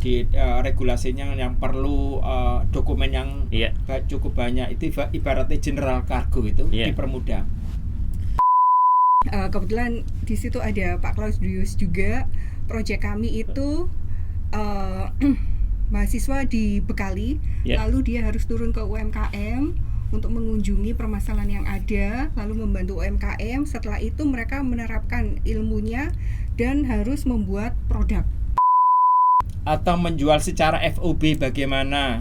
tadi regulasinya yang perlu dokumen yang cukup banyak itu ibaratnya general cargo itu dipermudah. Kebetulan di situ ada Pak Claudius juga. Proyek kami itu mahasiswa dibekali, lalu dia harus turun ke UMKM untuk mengunjungi permasalahan yang ada, lalu membantu UMKM. Setelah itu mereka menerapkan ilmunya dan harus membuat produk. Atau menjual secara FOB bagaimana,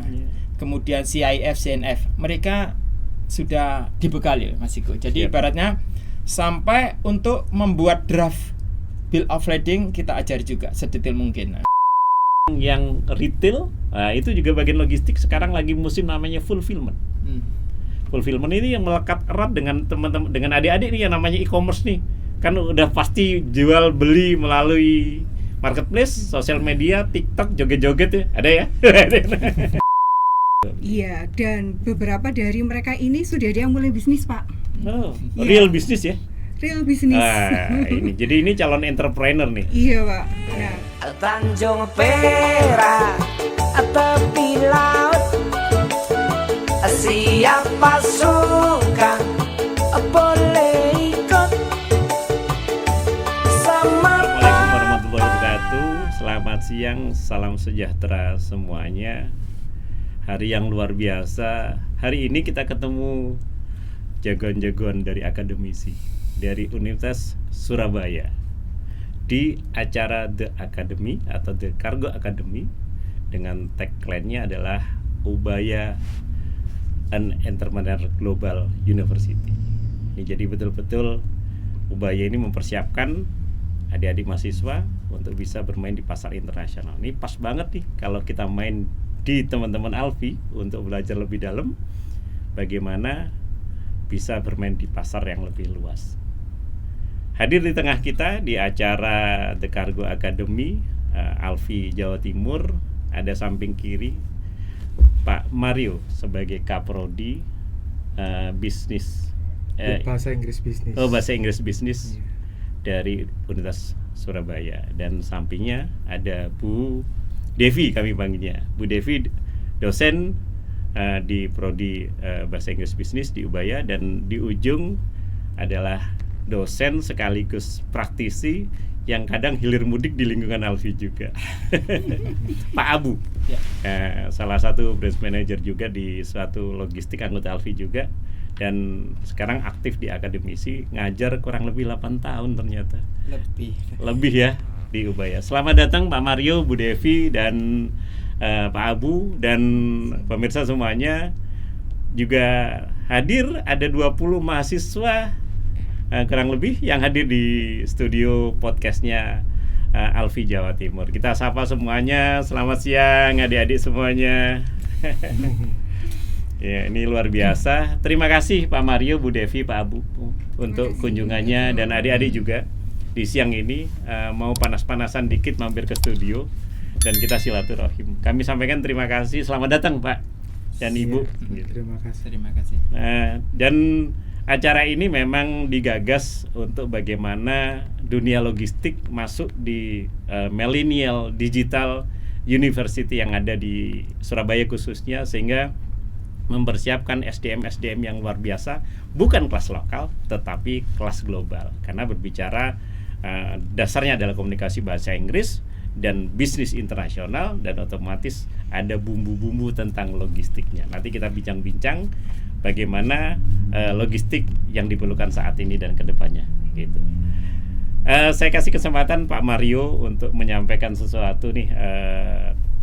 kemudian CIF, CNF, mereka sudah dibekali Mas Iko. Jadi ibaratnya sampai untuk membuat draft bill of lading kita ajari juga sedetail mungkin. Yang retail, itu juga bagian logistik sekarang lagi musim namanya fulfillment. Fulfillment ini yang melekat erat dengan teman-teman, dengan adik-adik nih yang namanya e-commerce nih. Kan udah pasti jual beli melalui marketplace, sosial media, TikTok, joget-joget ya. Ada ya? Iya, dan beberapa dari mereka ini sudah ada yang mulai bisnis, Pak. Real bisnis ya? Real bisnis. Jadi ini calon entrepreneur nih. Iya, Pak. Nah. Tanjung Perak, tepi laut, siapa suka boleh ikut. Assalamualaikum warahmatullahi wabarakatuh. Selamat siang, salam sejahtera semuanya. Hari yang luar biasa. Hari ini kita ketemu jagoan-jagoan dari akademisi dari Universitas Surabaya di acara The Academy atau The Cargo Academy dengan tagline-nya adalah Ubaya an Entrepreneur Global University. Jadi betul-betul Ubaya ini mempersiapkan adik-adik mahasiswa untuk bisa bermain di pasar internasional. Ini pas banget nih kalau kita main di teman-teman Alfi untuk belajar lebih dalam bagaimana bisa bermain di pasar yang lebih luas. Hadir di tengah kita di acara The Cargo Academy Alfi Jawa Timur, ada samping kiri Pak Mario sebagai Kaprodi bisnis bahasa Inggris bisnis. Bahasa Inggris bisnis dari Universitas Surabaya, dan sampingnya ada Bu Devi, kami panggilnya Bu Devi, dosen di prodi bahasa Inggris bisnis di Ubaya, dan di ujung adalah dosen sekaligus praktisi yang kadang hilir mudik di lingkungan Alfi juga. Pak Abu, salah satu branch manager juga di suatu logistik anggota Alfi juga, dan sekarang aktif di akademisi, ngajar kurang lebih 8 tahun ternyata. Lebih ya di Ubaya. Selamat datang Pak Mario, Bu Devi, dan Pak Abu, dan pemirsa semuanya. Juga hadir ada 20 mahasiswa kurang lebih yang hadir di studio podcastnya Alfi Jawa Timur. Kita sapa semuanya, selamat siang adik-adik semuanya. Ya, ini luar biasa. Terima kasih Pak Mario, Bu Devi, Pak Abu untuk kunjungannya, dan adik-adik juga di siang ini mau panas-panasan dikit mampir ke studio dan kita silaturahim. Kami sampaikan terima kasih, selamat datang Pak dan Ibu. Terima kasih. Dan acara ini memang digagas untuk bagaimana dunia logistik masuk di millennial digital university yang ada di Surabaya khususnya, sehingga mempersiapkan SDM yang luar biasa, bukan kelas lokal tetapi kelas global, karena berbicara dasarnya adalah komunikasi bahasa Inggris dan bisnis internasional, dan otomatis ada bumbu-bumbu tentang logistiknya. Nanti kita bincang-bincang bagaimana logistik yang diperlukan saat ini dan kedepannya gitu. Saya kasih kesempatan Pak Mario untuk menyampaikan sesuatu nih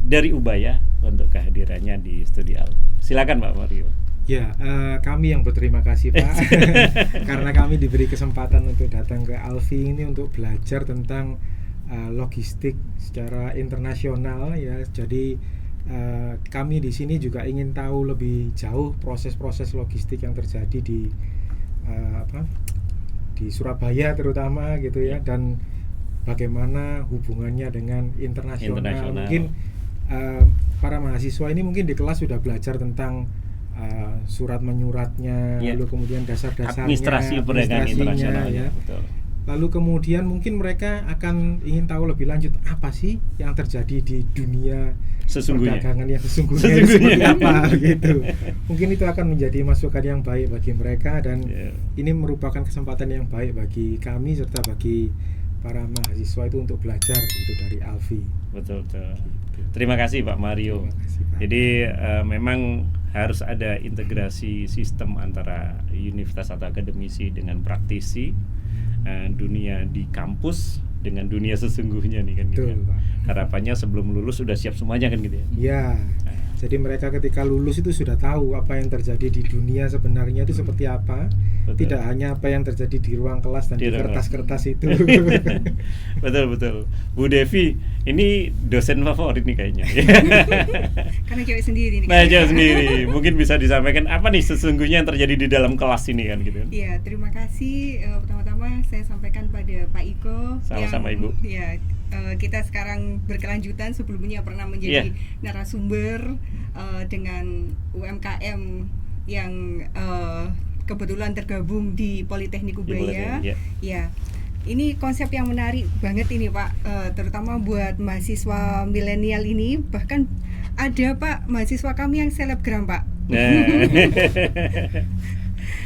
dari Ubaya untuk kehadirannya di studio. Silakan Pak Mario. Ya, kami yang berterima kasih Pak karena kami diberi kesempatan untuk datang ke Alfi ini untuk belajar tentang logistik secara internasional ya. Jadi kami di sini juga ingin tahu lebih jauh proses-proses logistik yang terjadi di di Surabaya terutama gitu ya, dan bagaimana hubungannya dengan internasional. Mungkin para mahasiswa ini mungkin di kelas sudah belajar tentang surat menyuratnya, lalu kemudian dasar-dasarnya, administrasi perdagangan internasional ya. Betul. Lalu kemudian mungkin mereka akan ingin tahu lebih lanjut apa sih yang terjadi di dunia Sesungguhnya. perdagangan yang sesungguhnya itu seperti apa gitu. Mungkin itu akan menjadi masukan yang baik bagi mereka, dan ini merupakan kesempatan yang baik bagi kami serta bagi para mahasiswa itu untuk belajar gitu dari Alfi. Betul. Terima kasih Pak Mario. Terima kasih, Pak. Jadi memang harus ada integrasi sistem antara universitas atau akademisi dengan praktisi, dunia di kampus dengan dunia sesungguhnya nih kan gitu. Betul, Kan. Pak. Harapannya sebelum lulus sudah siap semuanya kan gitu ya. Ya, jadi mereka ketika lulus itu sudah tahu apa yang terjadi di dunia sebenarnya itu seperti apa. Betul. Tidak hanya apa yang terjadi di ruang kelas dan Di di ruang kertas-kertas itu. Betul. Bu Devi, ini dosen favorit nih kayaknya. Karena cewek sendiri nih. Nah, jauh sendiri. Mungkin bisa disampaikan apa nih sesungguhnya yang terjadi di dalam kelas ini kan gitu. Iya, terima kasih. Pertama-tama saya sampaikan pada Pak Iko. Sama-sama, Ibu. Ya, kita sekarang berkelanjutan. Sebelumnya pernah menjadi narasumber dengan UMKM yang kebetulan tergabung di Politeknik Ubaya. Ya, ini konsep yang menarik banget ini Pak, terutama buat mahasiswa milenial ini. Bahkan ada Pak mahasiswa kami yang selebgram Pak.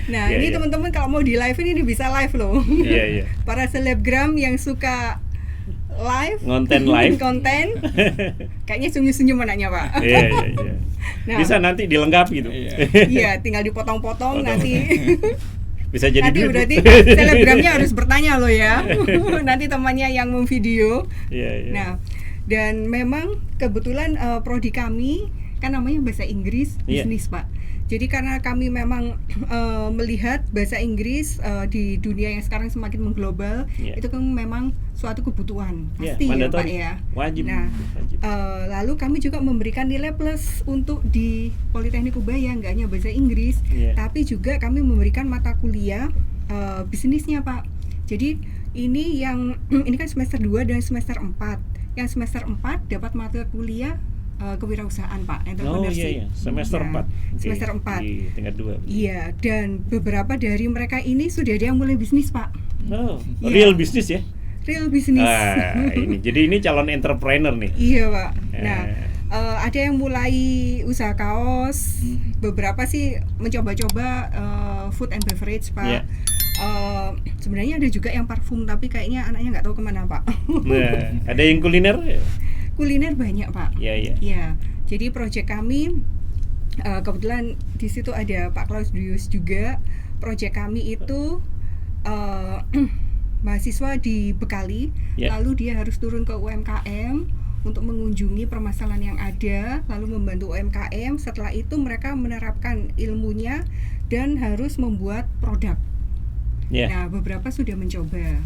Nah, ini teman-teman kalau mau di live ini bisa live loh. Iya. Para selebgram yang suka live, Konten. kayaknya senyum-senyum anaknya Pak. Iya. Nah, Bisa nanti dilengkapi gitu. iya, tinggal dipotong-potong nanti. Bisa jadi Nanti duit, Bu. berarti selebgramnya harus bertanya loh ya. Nanti temannya yang memvideo. Iya. Nah, dan memang kebetulan prodi kami kan namanya bahasa Inggris bisnis Pak. Jadi karena kami memang melihat bahasa Inggris di dunia yang sekarang semakin mengglobal, itu kan memang suatu kebutuhan pasti ya Pak ya. Wajib. Nah, lalu kami juga memberikan nilai plus untuk di Politeknik Ubaya, nggak hanya bahasa Inggris, tapi juga kami memberikan mata kuliah bisnisnya Pak. Jadi ini kan semester 2 dan semester 4. Yang semester 4 dapat mata kuliah kewirausahaan Pak, entrepreneurship. Semester 4. Semester 4. Di tingkat 2. Iya, dan beberapa dari mereka ini sudah ada yang mulai bisnis Pak. Real bisnis ya? Real bisnis. Jadi ini calon entrepreneur nih. Iya Pak. Nah, ada yang mulai usaha kaos, beberapa sih mencoba-coba food and beverage Pak. Sebenarnya ada juga yang parfum, tapi kayaknya anaknya nggak tahu kemana Pak. Nah, ada yang kuliner? Kuliner banyak Pak. Iya. Ya, jadi proyek kami kebetulan di situ ada Pak Claudius juga. Proyek kami itu mahasiswa dibekali, lalu dia harus turun ke UMKM untuk mengunjungi permasalahan yang ada, lalu membantu UMKM. Setelah itu mereka menerapkan ilmunya dan harus membuat produk. Nah, beberapa sudah mencoba.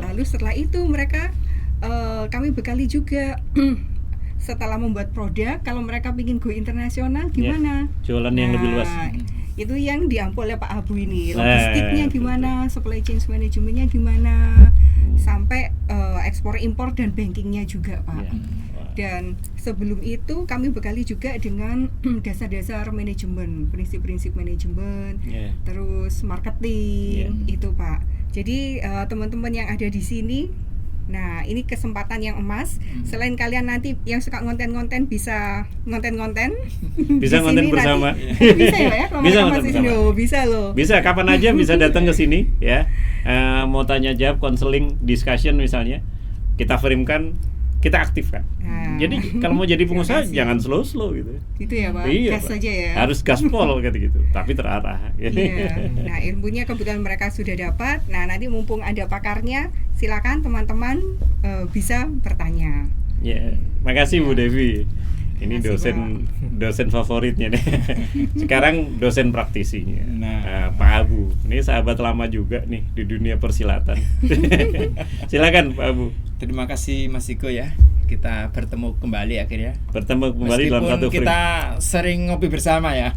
Lalu setelah itu mereka kami bekali juga setelah membuat produk, kalau mereka ingin go internasional gimana? Jualan yang lebih luas. Itu yang diampu oleh Pak Abu ini. Logistiknya gimana, supply chain manajemennya gimana, sampai ekspor impor dan bankingnya juga Pak. Dan sebelum itu kami bekali juga dengan dasar-dasar manajemen, prinsip-prinsip manajemen, terus marketing itu Pak. Jadi teman-teman yang ada di sini, nah ini kesempatan yang emas. Selain kalian nanti yang suka ngonten-ngonten bisa ngonten-ngonten. Bisa ngonten bersama. Bisa ya Pak ya? Kalau Bisa mereka ngonten masih bersama. sini, bisa loh. Bisa kapan aja bisa datang ke sini ya. Mau tanya jawab, konseling, discussion misalnya. Kita kirimkan, kita aktifkan. Jadi kalau mau jadi pengusaha jangan slow-slow gitu. Gitu ya Pak. Iya, Gas Pak. saja ya. Harus gaspol gitu. Tapi terarah. Iya. Nah, ilmunya kebetulan mereka sudah dapat. Nah, nanti mumpung ada pakarnya, silakan teman-teman bisa bertanya. Makasih Bu Devi. Ini Makasih, dosen favoritnya nih. Sekarang dosen praktisinya. Pak Abu. Ini sahabat lama juga nih di dunia persilatan. Silakan Pak Abu. Terima kasih Mas Iko ya. Kita bertemu kembali akhirnya. Bertemu kembali dalam Meskipun satu frame. kita sering ngopi bersama ya.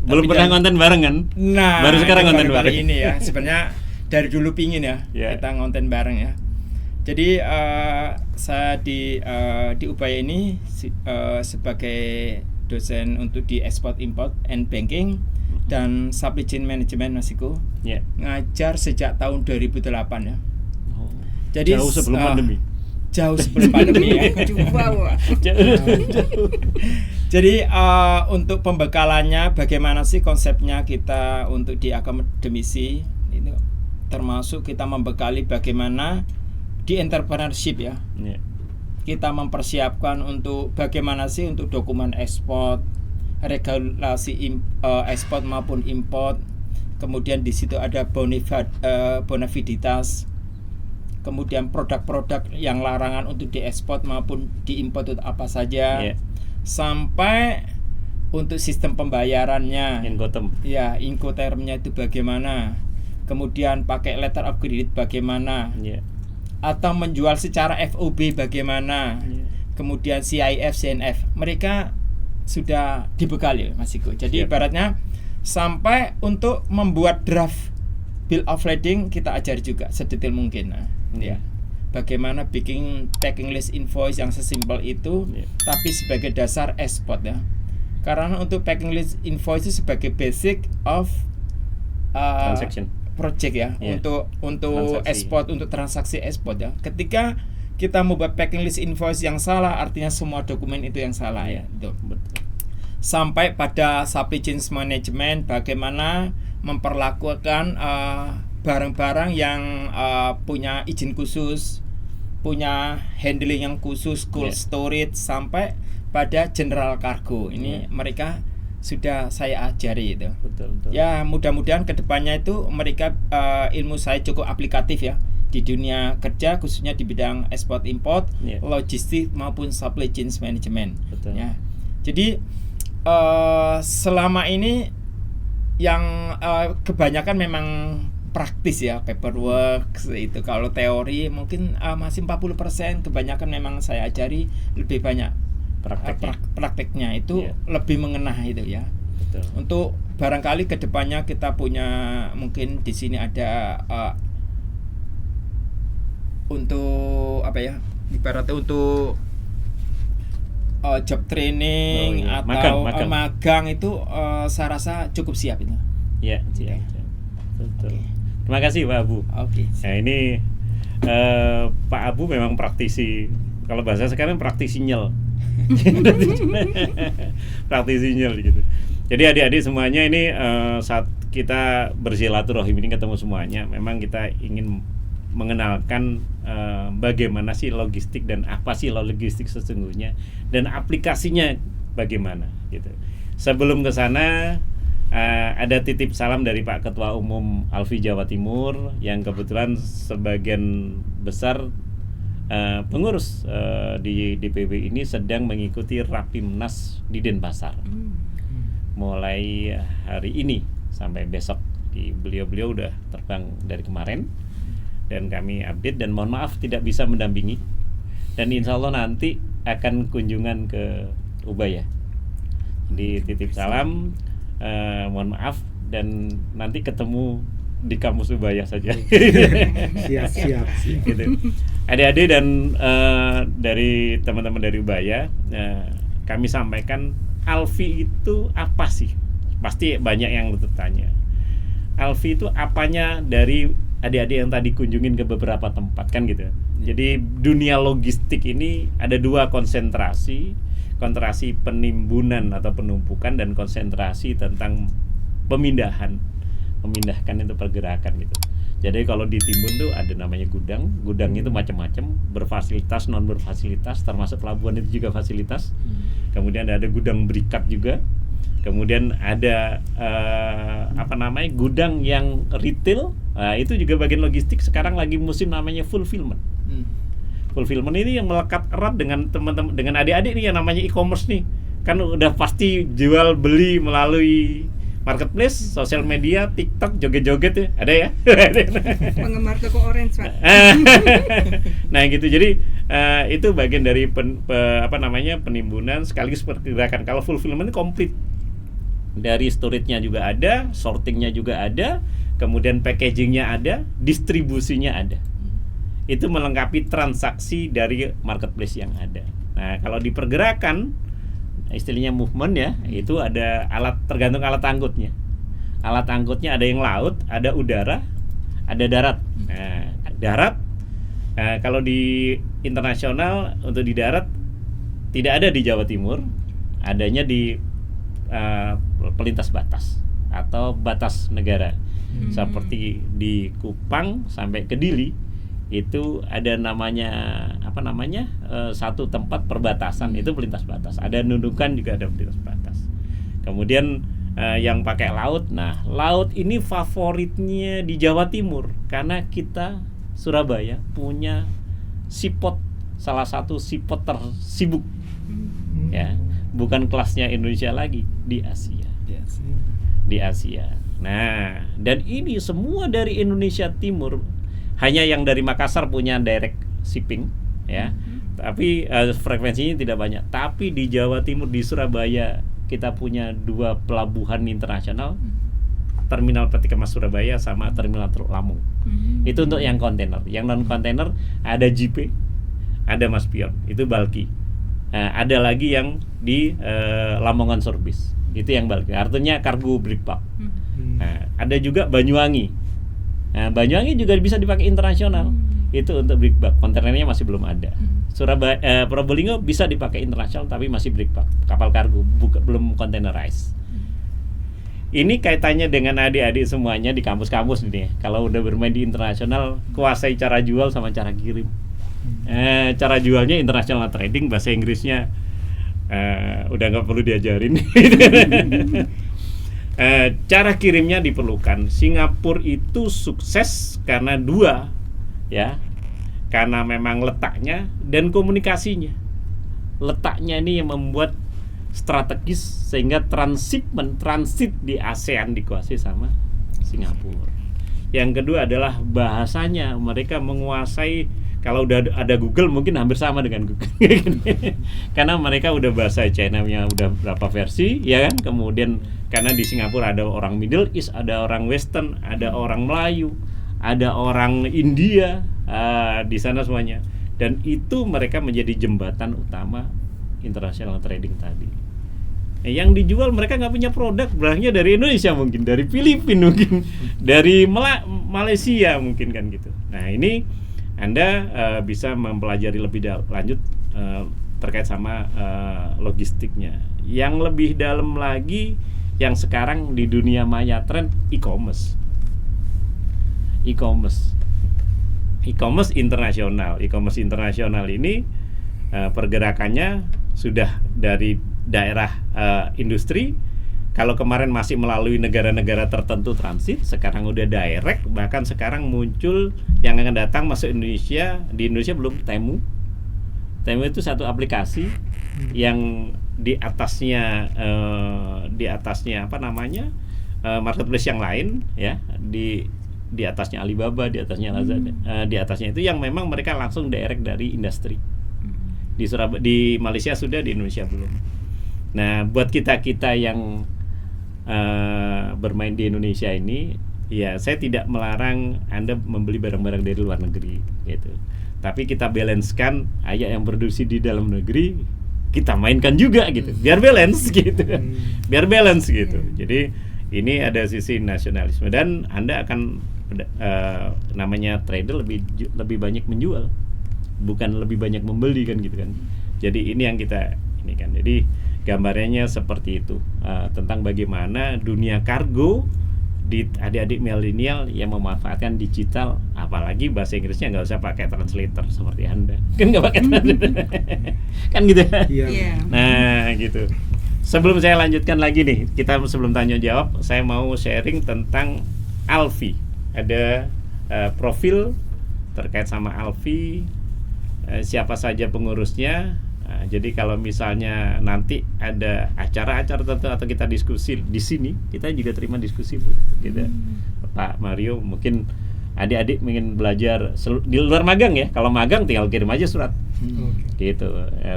Belum pernah konten bareng kan? Nah, baru sekarang konten baru bareng. kali ini ya. Sebenarnya dari dulu pingin ya kita ngonten bareng ya. Jadi saya di Ubaya ini sebagai dosen untuk di export import and banking. dan supply chain management Mas Iko. Ya. Ngajar sejak tahun 2008 ya. Oh. Jadi Jauh sebelum pandemi. Jauh sebelum pandemi ya. Wow. Jadi untuk pembekalannya bagaimana sih konsepnya kita untuk di akademisi itu, termasuk kita membekali bagaimana di entrepreneurship ya. Ya. Kita mempersiapkan untuk bagaimana sih untuk dokumen ekspor, regulasi ekspor maupun import. Kemudian di situ ada bonaviditas. Kemudian produk-produk yang larangan untuk diekspor maupun diimpor itu apa saja. Yeah. Sampai untuk sistem pembayarannya. Incoterm. Ya, Incotermnya itu bagaimana? Kemudian pakai letter of credit bagaimana? Yeah. Atau menjual secara FOB bagaimana? Yeah. Kemudian CIF, CNF, mereka sudah dibekali Mas Iko. Jadi ibaratnya sampai untuk membuat draft bill of lading kita ajar juga sedetail mungkin. Nah, ya. Bagaimana bikin packing list invoice yang sesimpel itu, tapi sebagai dasar ekspor ya. Karena untuk packing list invoice itu sebagai basic of transaction project ya, untuk ekspor, untuk transaksi ekspor ya. Ketika kita membuat packing list invoice yang salah, artinya semua dokumen itu yang salah ya. Itu. Betul. Sampai pada supply chain management, bagaimana memperlakukan barang-barang yang punya izin khusus, punya handling yang khusus, cold storage, sampai pada general cargo. Ini mereka sudah saya ajari itu. Betul. Ya, mudah-mudahan kedepannya itu mereka ilmu saya cukup aplikatif ya di dunia kerja, khususnya di bidang ekspor import, logistik maupun supply chain management. Betul. Ya. Jadi selama ini yang kebanyakan memang praktis ya, paperwork itu. Kalau teori mungkin masih 40%, kebanyakan memang saya ajari lebih banyak prakteknya itu lebih mengenah itu ya. Betul. Untuk barangkali kedepannya kita punya mungkin di sini ada untuk apa ya, ibaratnya untuk job training atau magang itu saya rasa cukup siap itu. Ya, siap. Betul. Terima kasih Pak Abu. Oke. Nah ini Pak Abu memang praktisi. Kalau bahasa sekarang praktisi nyel. Praktisi nyel gitu. Jadi adik-adik semuanya ini saat kita bersilaturahim ini ketemu semuanya, memang kita ingin mengenalkan bagaimana sih logistik dan apa sih logistik sesungguhnya dan aplikasinya bagaimana gitu. Sebelum ke sana ada titip salam dari Pak Ketua Umum Alfi Jawa Timur yang kebetulan sebagian besar pengurus di DPW ini sedang mengikuti Rapimnas di Denpasar. Mulai hari ini sampai besok beliau udah terbang dari kemarin dan kami update dan mohon maaf tidak bisa mendampingi dan insya Allah nanti akan kunjungan ke Ubaya. Jadi titip salam, mohon maaf dan nanti ketemu di kampus Ubaya saja. Siap. Gitu. Adik-adik dan dari teman-teman dari Ubaya, kami sampaikan Alfi itu apa sih? Pasti banyak yang bertanya. Alfi itu apanya dari adik-adik yang tadi kunjungin ke beberapa tempat kan gitu. Jadi dunia logistik ini ada dua konsentrasi penimbunan atau penumpukan dan konsentrasi tentang memindahkan itu pergerakan gitu. Jadi kalau di Timbun tuh ada namanya gudang itu macam-macam, berfasilitas, non berfasilitas, termasuk pelabuhan itu juga fasilitas. Kemudian ada gudang berikat juga. Kemudian ada gudang yang retail. Nah, itu juga bagian logistik. Sekarang lagi musim namanya fulfillment. Fulfillment ini yang melekat erat dengan teman-teman, dengan adik-adik nih yang namanya e-commerce nih. Kan udah pasti jual beli melalui marketplace, sosial media, TikTok, joget-joget ya, ada ya? Penggemar toko orange, Pak. Nah gitu, jadi itu bagian dari penimbunan sekaligus pergerakan. Kalau fulfillment komplit, dari storage-nya juga ada, sorting-nya juga ada, kemudian packaging-nya ada, distribusinya ada. Itu melengkapi transaksi dari marketplace yang ada. Nah kalau di pergerakan, istilahnya movement ya, itu ada tergantung alat angkutnya. alat angkutnya ada yang laut, ada udara, ada darat. Nah, darat kalau di internasional untuk di darat tidak ada di Jawa Timur, adanya di pelintas batas atau batas negara. Seperti di Kupang sampai ke Dili itu ada namanya satu tempat perbatasan, itu pelintas batas. Ada Nunukan juga ada pelintas batas. Kemudian yang pakai laut, nah laut ini favoritnya di Jawa Timur karena kita Surabaya punya seaport, salah satu seaport tersibuk, ya, bukan kelasnya Indonesia lagi, di Asia. Di Asia. Nah, dan ini semua dari Indonesia Timur, hanya yang dari Makassar punya direct shipping, ya. Tapi frekuensinya tidak banyak. Tapi di Jawa Timur, di Surabaya, kita punya 2 pelabuhan internasional, terminal peti kemas Surabaya sama terminal Teluk Lamung. Itu untuk yang kontainer. Yang non kontainer ada JP, ada Maspion, itu bulky. Ada lagi yang di Lamongan Sorbis, itu yang bulky. Artinya kargo breakbulk. Ada juga Banyuwangi. Banyuwangi juga bisa dipakai internasional. Itu untuk breakbulk. Kontainernya masih belum ada. Surabaya, Probolinggo bisa dipakai internasional tapi masih breakbulk, kapal kargo, belum containerized. Ini kaitannya dengan adik-adik semuanya di kampus-kampus ini. Kalau udah bermain di internasional, kuasai cara jual sama cara kirim. Cara jualnya international trading, bahasa Inggrisnya udah nggak perlu diajarin. Cara kirimnya diperlukan. Singapura itu sukses karena 2, ya, karena memang letaknya dan komunikasinya. Letaknya ini yang membuat strategis sehingga transit di ASEAN dikuasai sama Singapura. Yang kedua adalah bahasanya, mereka menguasai. Kalau udah ada Google mungkin hampir sama dengan Google. Karena mereka udah bahasa China-nya udah berapa versi, ya kan? Kemudian karena di Singapura ada orang Middle East, ada orang Western, ada orang Melayu, ada orang India, di sana semuanya. Dan itu mereka menjadi jembatan utama international trading tadi. Yang dijual mereka nggak punya produk, barangnya dari Indonesia mungkin, dari Filipina mungkin, dari Malaysia mungkin, kan gitu. Nah, ini Anda bisa mempelajari lebih lanjut terkait sama logistiknya. Yang lebih dalam lagi, yang sekarang di dunia maya tren e-commerce internasional. E-commerce internasional ini pergerakannya sudah dari daerah industri. Kalau kemarin masih melalui negara-negara tertentu transit, sekarang udah direct. Bahkan sekarang muncul yang akan datang masuk Indonesia. Di Indonesia belum Temu. Temu itu satu aplikasi yang di atasnya marketplace yang lain, ya, di atasnya Alibaba, di atasnya Lazada, di atasnya itu yang memang mereka langsung direct dari industri. Di Malaysia sudah, di Indonesia belum. Nah, buat kita yang bermain di Indonesia ini, ya, saya tidak melarang Anda membeli barang-barang dari luar negeri, gitu. Tapi kita balancekan, ayo yang produksi di dalam negeri kita mainkan juga, gitu, biar balance, gitu, biar balance, gitu. Jadi ini ada sisi nasionalisme, dan Anda akan namanya trader lebih banyak menjual, bukan lebih banyak membeli, kan, gitu kan. Jadi ini yang kita ini kan. Jadi gambarnya seperti itu, tentang bagaimana dunia kargo di adik-adik milenial yang memanfaatkan digital, apalagi bahasa Inggrisnya nggak usah pakai translator seperti Anda, kan nggak pakai translator, kan gitu. Iya. Nah, gitu. Sebelum saya lanjutkan lagi nih, kita sebelum tanya jawab, saya mau sharing tentang Alfie. Ada profil terkait sama Alfie, siapa saja pengurusnya. Jadi kalau misalnya nanti ada acara-acara tertentu atau kita diskusi di sini, kita juga terima diskusi, Bu. Gitu. Pak Mario, mungkin adik-adik ingin belajar di luar magang, ya. Kalau magang tinggal kirim aja surat. Gitu.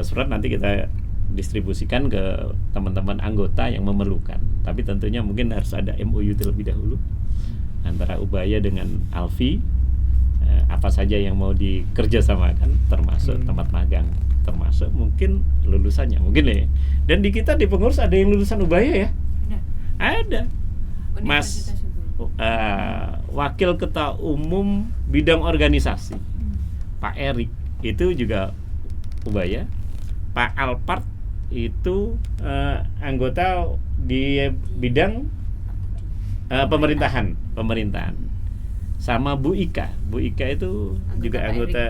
Surat nanti kita distribusikan ke teman-teman anggota yang memerlukan. Tapi tentunya mungkin harus ada MOU terlebih dahulu antara Ubaya dengan Alfie. Apa saja yang mau dikerjasamakan, termasuk tempat magang, termasuk mungkin lulusannya, mungkin ya. Dan di kita di pengurus ada yang lulusan Ubaya, ya. Ada Mas Wakil Ketua Umum Bidang Organisasi Pak Erik itu juga Ubaya. Pak Alpart itu anggota di bidang pemerintahan. Sama Bu Ika itu juga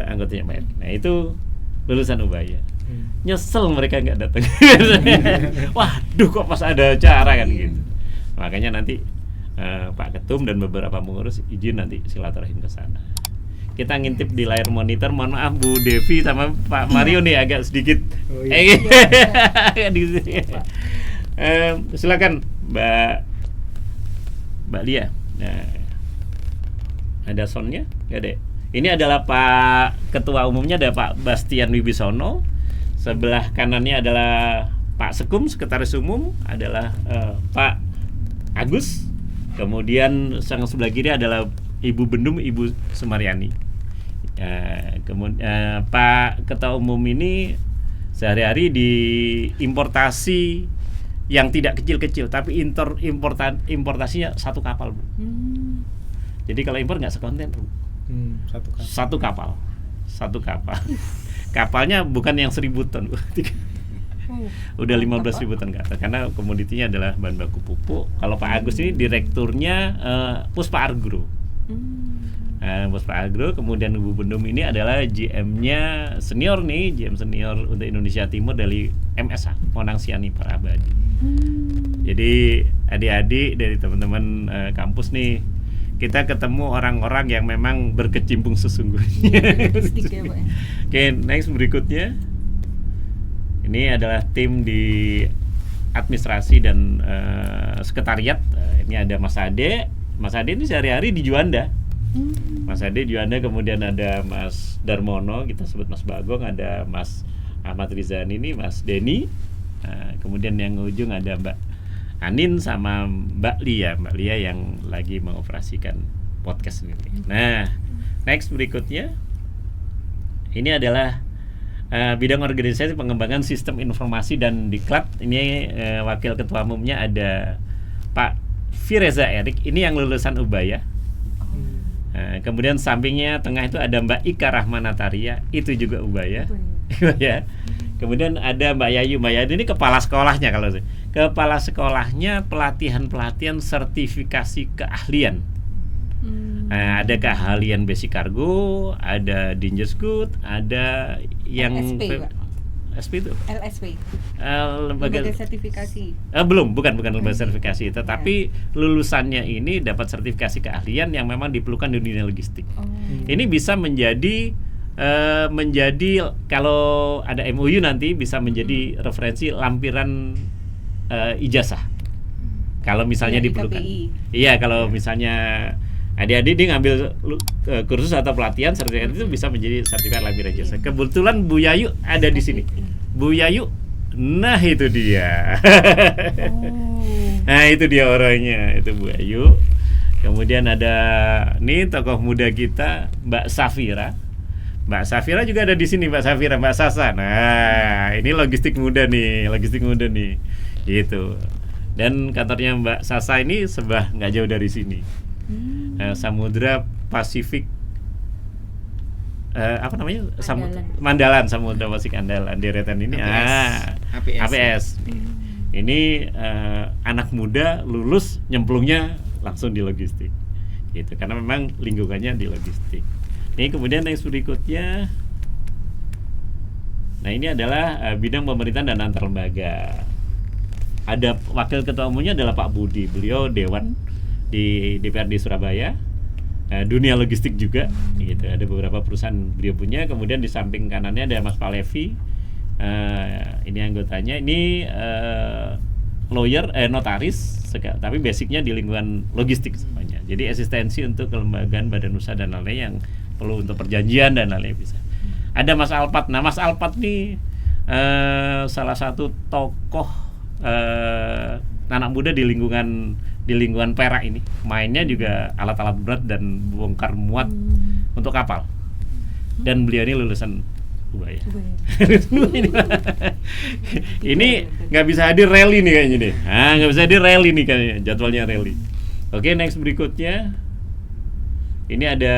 anggotanya Pak Erik. Nah itu lulusan Ubaya. Nyesel mereka nggak datang. Waduh kok pas ada acara kan gitu. Makanya nanti Pak Ketum dan beberapa pengurus izin nanti silaturahim ke sana. Kita ngintip di layar monitor, mohon maaf Bu Devi sama Pak Mario nih agak sedikit. Silakan Mbak Lia. Nah, ada soundnya? Nggak ada. Ini adalah Pak Ketua Umumnya, ada Pak Bastian Wibisono. Sebelah kanannya adalah Pak Sekum, Sekretaris Umum, adalah Pak Agus. Kemudian sang sebelah kiri adalah Ibu Bendum, Ibu Sumaryani. Kemudian Pak Ketua Umum ini sehari-hari di importasi yang tidak kecil-kecil, tapi importasinya satu kapal, Bu. Jadi kalau impor nggak sekonten, Bu. Satu kapal. Kapalnya bukan yang 1.000 ton, Bu. Udah 15.000 ton ke atas, karena komoditinya adalah bahan baku pupuk. Kalau Pak Agus ini direkturnya Puspa Agro. Puspa Agro. Kemudian Ibu Bendum ini adalah GM-nya senior nih, GM senior untuk Indonesia Timur dari MSA, Monang Siani Parabadi. Jadi adik-adik dari teman-teman kampus nih, kita ketemu orang-orang yang memang berkecimpung sesungguhnya. Oke, next berikutnya. Ini adalah tim di administrasi dan sekretariat. Ini ada Mas Ade. Mas Ade ini sehari-hari di Juanda. Mas Ade Juanda, kemudian ada Mas Darmono, kita sebut Mas Bagong, ada Mas Ahmad Rizan ini, Mas Denny. Kemudian yang ujung ada Mbak Anin sama Mbak Lia yang lagi mengoperasikan podcast ini. Nah, next berikutnya. Ini adalah bidang organisasi pengembangan sistem informasi dan diklat. Ini wakil ketua umumnya ada Pak Fireza Erik, ini yang lulusan Ubaya. Kemudian sampingnya tengah itu ada Mbak Ika Rahmanataria, itu juga Ubaya. Ya. Kemudian ada Mbak Yayu. Mbak Yayu ini kepala sekolahnya, kalau kepala sekolahnya pelatihan sertifikasi keahlian. Ada keahlian basic cargo, ada dangerous good, ada yang SP itu LSP. Lembaga sertifikasi. Bukan lembaga sertifikasi, tetapi lulusannya ini dapat sertifikasi keahlian yang memang diperlukan di dunia logistik. Ini bisa menjadi kalau ada MOU nanti bisa menjadi referensi lampiran ijazah. Kalau misalnya diperlukan. Iya, kalau misalnya adik-adik dia ngambil kursus atau pelatihan, sertifikat itu bisa menjadi sertifikat lampiran ijazah. Kebetulan Bu Yayu ada di sini. Bu Yayu, nah itu dia. Nah itu dia orangnya, itu Bu Yayu. Kemudian ada nih tokoh muda kita, Mbak Safira. Mbak Safira juga ada di sini, Mbak Safira, Mbak Sasa. Nah, ini logistik muda nih. Gitu. Dan kantornya Mbak Sasa ini sebelah nggak jauh dari sini. Samudra Pasifik Mandalan, Samudra Pasifik Andalan, deretan ini APS. Ini anak muda lulus nyemplungnya langsung di logistik. Gitu, karena memang lingkungannya di logistik. Ini kemudian yang berikutnya. Nah, ini adalah bidang pemerintahan dan antar lembaga. Ada wakil ketua umumnya adalah Pak Budi. Beliau dewan di DPRD Surabaya. Dunia logistik juga gitu. Ada beberapa perusahaan beliau punya. Kemudian di samping kanannya ada Mas Palevi. Ini anggotanya. Ini lawyer, notaris, tapi basicnya di lingkungan logistik semuanya. Jadi asistensi untuk kelembagaan badan usaha dan lain-lain yang perlu untuk perjanjian dan lain-lain bisa. Ada Mas Alpat. Nah, Mas Alpat nih salah satu tokoh anak muda di lingkungan Perak ini. Mainnya juga alat-alat berat dan bongkar muat untuk kapal. Dan beliau ini lulusan Ubaya. Ini nggak bisa hadir rally nih kayaknya nih. Nggak bisa hadir rally nih kayaknya, jadwalnya rally. Oke, next berikutnya. Ini ada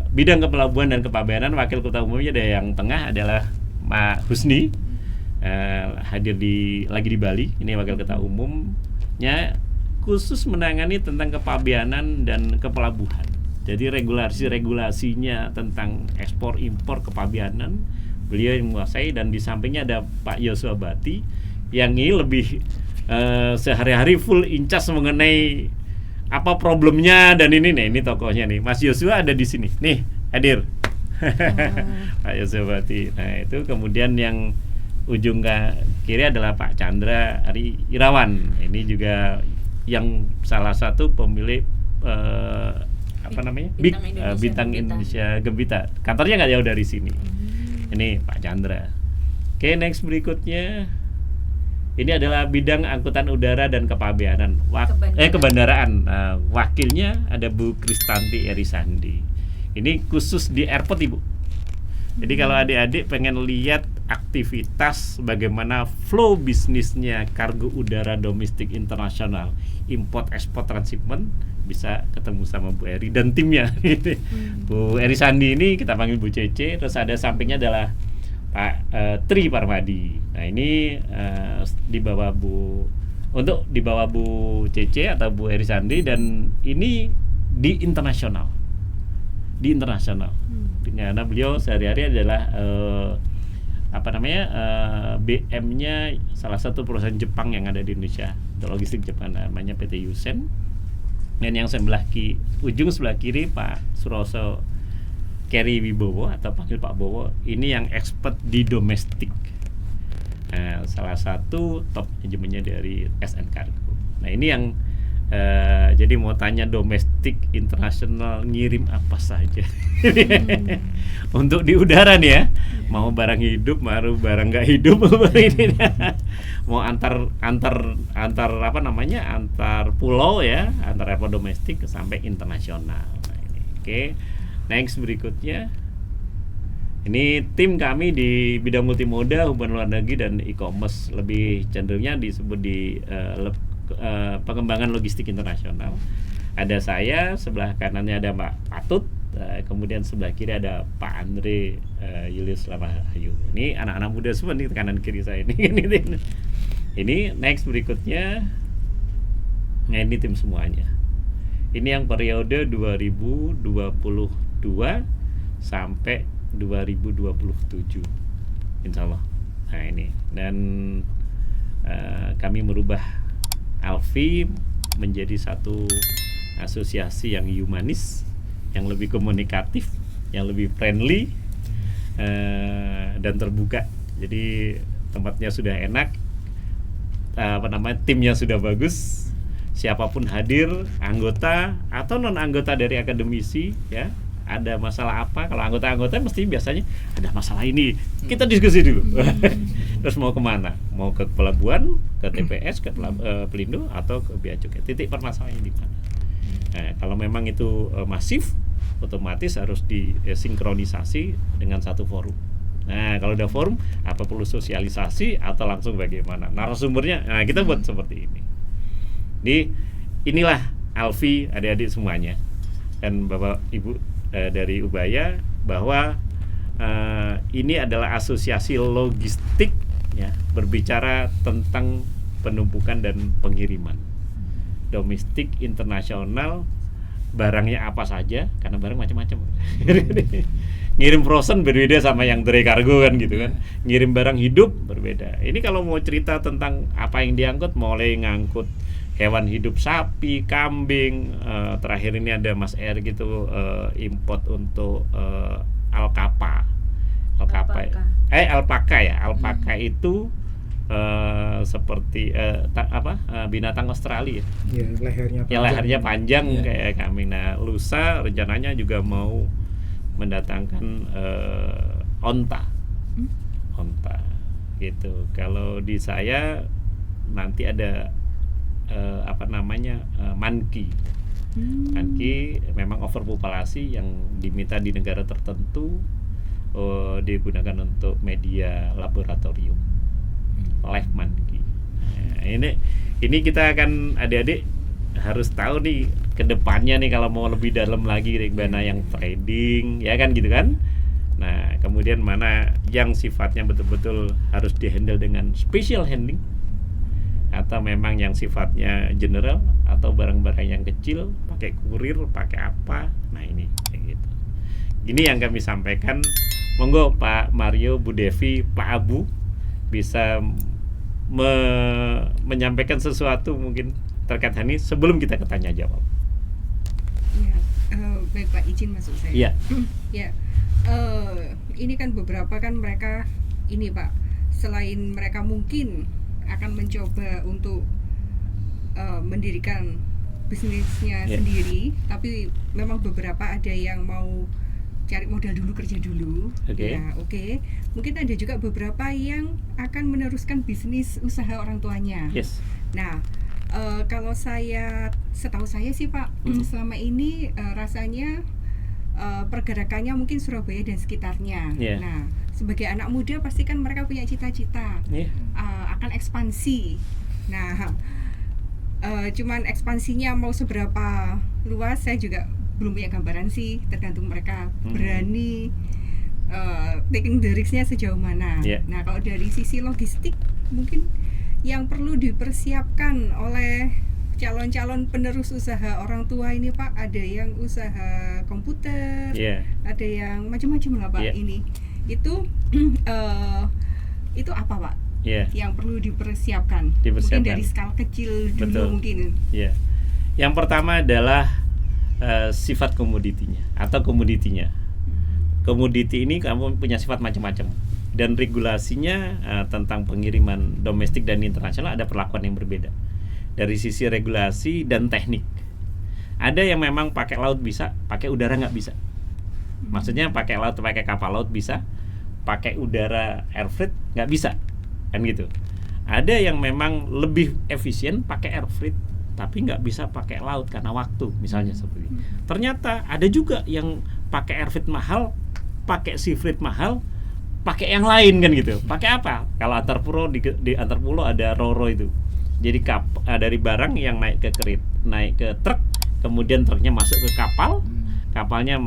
bidang kepelabuhan dan kepabeanan. Wakil Ketua Umumnya ada yang tengah adalah Pak Husni, hadir lagi di Bali. Ini Wakil Ketua Umumnya khusus menangani tentang kepabeanan dan kepelabuhan. Jadi regulasinya tentang ekspor impor kepabeanan beliau yang menguasai, dan di sampingnya ada Pak Yosua Bati yang ini lebih sehari-hari full incas mengenai apa problemnya dan ini tokohnya nih. Mas Yosua ada di sini. Nih, hadir. Pak Yosua Bati. Nah, itu kemudian yang ujung kiri adalah Pak Chandra Ari Irawan. Ini juga yang salah satu pemilik Bintang Indonesia Gembita. Kantornya nggak jauh dari sini. Ini Pak Chandra. Oke, next berikutnya. Ini adalah bidang angkutan udara dan kepabeanan, kebandaraan. Wakilnya ada Bu Kristanti Erisandi. Ini khusus di airport, Ibu. Jadi kalau adik-adik pengen lihat aktivitas bagaimana flow bisnisnya kargo udara domestik internasional, import ekspor transshipment, bisa ketemu sama Bu Eri dan timnya. Bu Erisandi ini kita panggil Bu Cece. Terus ada sampingnya adalah Pak Tri Parmadi. Nah, ini di bawah Bu Cece atau Bu Erisandi, dan ini di internasional. Karena beliau sehari-hari adalah BM-nya salah satu perusahaan Jepang yang ada di Indonesia, logistik Jepang, namanya PT Yusen. Dan yang ujung sebelah kiri Pak Suroso Keri Wibowo atau panggil Pak Bowo, ini yang expert di domestik. Salah satu top manajemennya dari SN Cargo. Nah, ini yang jadi mau tanya domestik internasional ngirim apa saja. Untuk di udara nih ya. Mau barang hidup, mau barang nggak hidup, mau antar pulau ya, antar airport domestik sampai internasional. Nah, ini. Oke. Next berikutnya. Ini tim kami di bidang multimoda, hubungan luar negeri dan e-commerce, lebih cenderungnya disebut di pengembangan logistik internasional. Ada saya, sebelah kanannya ada Mbak Patut, kemudian sebelah kiri ada Pak Andre Julius Lamahayu. Ini anak-anak muda semua nih, kanan kiri saya ini. Ini next berikutnya. Nah, ini tim semuanya. Ini yang periode 2022 sampai 2027, insya Allah. Nah, ini dan kami merubah Alfi menjadi satu asosiasi yang humanis, yang lebih komunikatif, yang lebih friendly dan terbuka. Jadi tempatnya sudah enak, timnya sudah bagus. Siapapun hadir, anggota atau non anggota dari akademisi, ya, ada masalah apa? Kalau anggota mesti biasanya ada masalah ini, kita diskusi dulu. Terus mau kemana? Mau ke pelabuhan, ke TPS, ke Pelindo, atau ke Bea Cukai? Titik permasalahannya di mana? Nah, kalau memang itu masif, otomatis harus disinkronisasi dengan satu forum. Nah, kalau udah forum, apa perlu sosialisasi atau langsung bagaimana? Narasumbernya, nah kita buat seperti ini. Inilah Alfi, adik-adik semuanya, dan Bapak Ibu dari Ubaya, bahwa ini adalah asosiasi logistik, ya, berbicara tentang penumpukan dan pengiriman domestik internasional, barangnya apa saja, karena barang macam-macam. Ngirim frozen berbeda sama yang dari kargo kan gitu kan. Ngirim barang hidup berbeda. Ini kalau mau cerita tentang apa yang diangkut, mulai ngangkut hewan hidup, sapi, kambing, terakhir ini ada Mas R gitu, import untuk alpaka itu seperti binatang Australia ya, lehernya panjang ya, kayak kambing. Nah, lusa rencananya juga mau mendatangkan onta gitu. Kalau di saya nanti ada monkey. Monkey memang overpopulasi yang diminta di negara tertentu, digunakan untuk media laboratorium. Live monkey. Nah, ini kita akan adik-adik harus tahu nih ke depannya nih kalau mau lebih dalam lagi mana yang trading ya kan gitu kan. Nah, kemudian mana yang sifatnya betul-betul harus dihandle dengan special handling atau memang yang sifatnya general atau barang-barang yang kecil pakai kurir, pakai apa. Nah, ini kayak gitu. Ini yang kami sampaikan. Monggo Pak Mario, Bu Devi, Pak Abu bisa menyampaikan sesuatu mungkin terkait hal ini sebelum kita ke tanya jawab. Ya, baik Pak, izin masuk saya. Iya. Ya, ini kan beberapa kan mereka ini Pak, selain mereka mungkin akan mencoba untuk mendirikan bisnisnya sendiri, tapi memang beberapa ada yang mau cari modal dulu, kerja dulu. Oke. Ya, oke. Mungkin ada juga beberapa yang akan meneruskan bisnis usaha orang tuanya. Yes. Nah, kalau setahu saya sih Pak, selama ini rasanya pergerakannya mungkin Surabaya dan sekitarnya. Yeah. Nah, sebagai anak muda pasti kan mereka punya cita-cita akan ekspansi. Nah, cuman ekspansinya mau seberapa luas saya juga belum punya gambaran sih, tergantung mereka berani taking the risk-nya sejauh mana. Yeah. Nah, kalau dari sisi logistik mungkin yang perlu dipersiapkan oleh calon-calon penerus usaha orang tua ini Pak, ada yang usaha komputer, ada yang macam-macam lah Pak. Ini itu apa Pak? Yang perlu dipersiapkan. Mungkin dari skala kecil dulu. Betul. Mungkin. Yang pertama adalah sifat komoditinya atau komoditinya. Komoditi ini kamu punya sifat macam-macam dan regulasinya tentang pengiriman domestik dan internasional ada perlakuan yang berbeda dari sisi regulasi dan teknik. Ada yang memang pakai laut bisa, pakai udara nggak bisa. Maksudnya pakai laut, pakai kapal laut bisa, pakai udara air freight nggak bisa, kan gitu. Ada yang memang lebih efisien pakai air freight tapi nggak bisa pakai laut karena waktu, misalnya seperti ini. Ternyata ada juga yang pakai air freight mahal, pakai sea freight mahal, pakai yang lain kan gitu. Pakai apa? Kalau antar pulau di antar pulau ada ro-ro itu. Jadi dari barang yang naik ke truk, kemudian truknya masuk ke kapal, kapalnya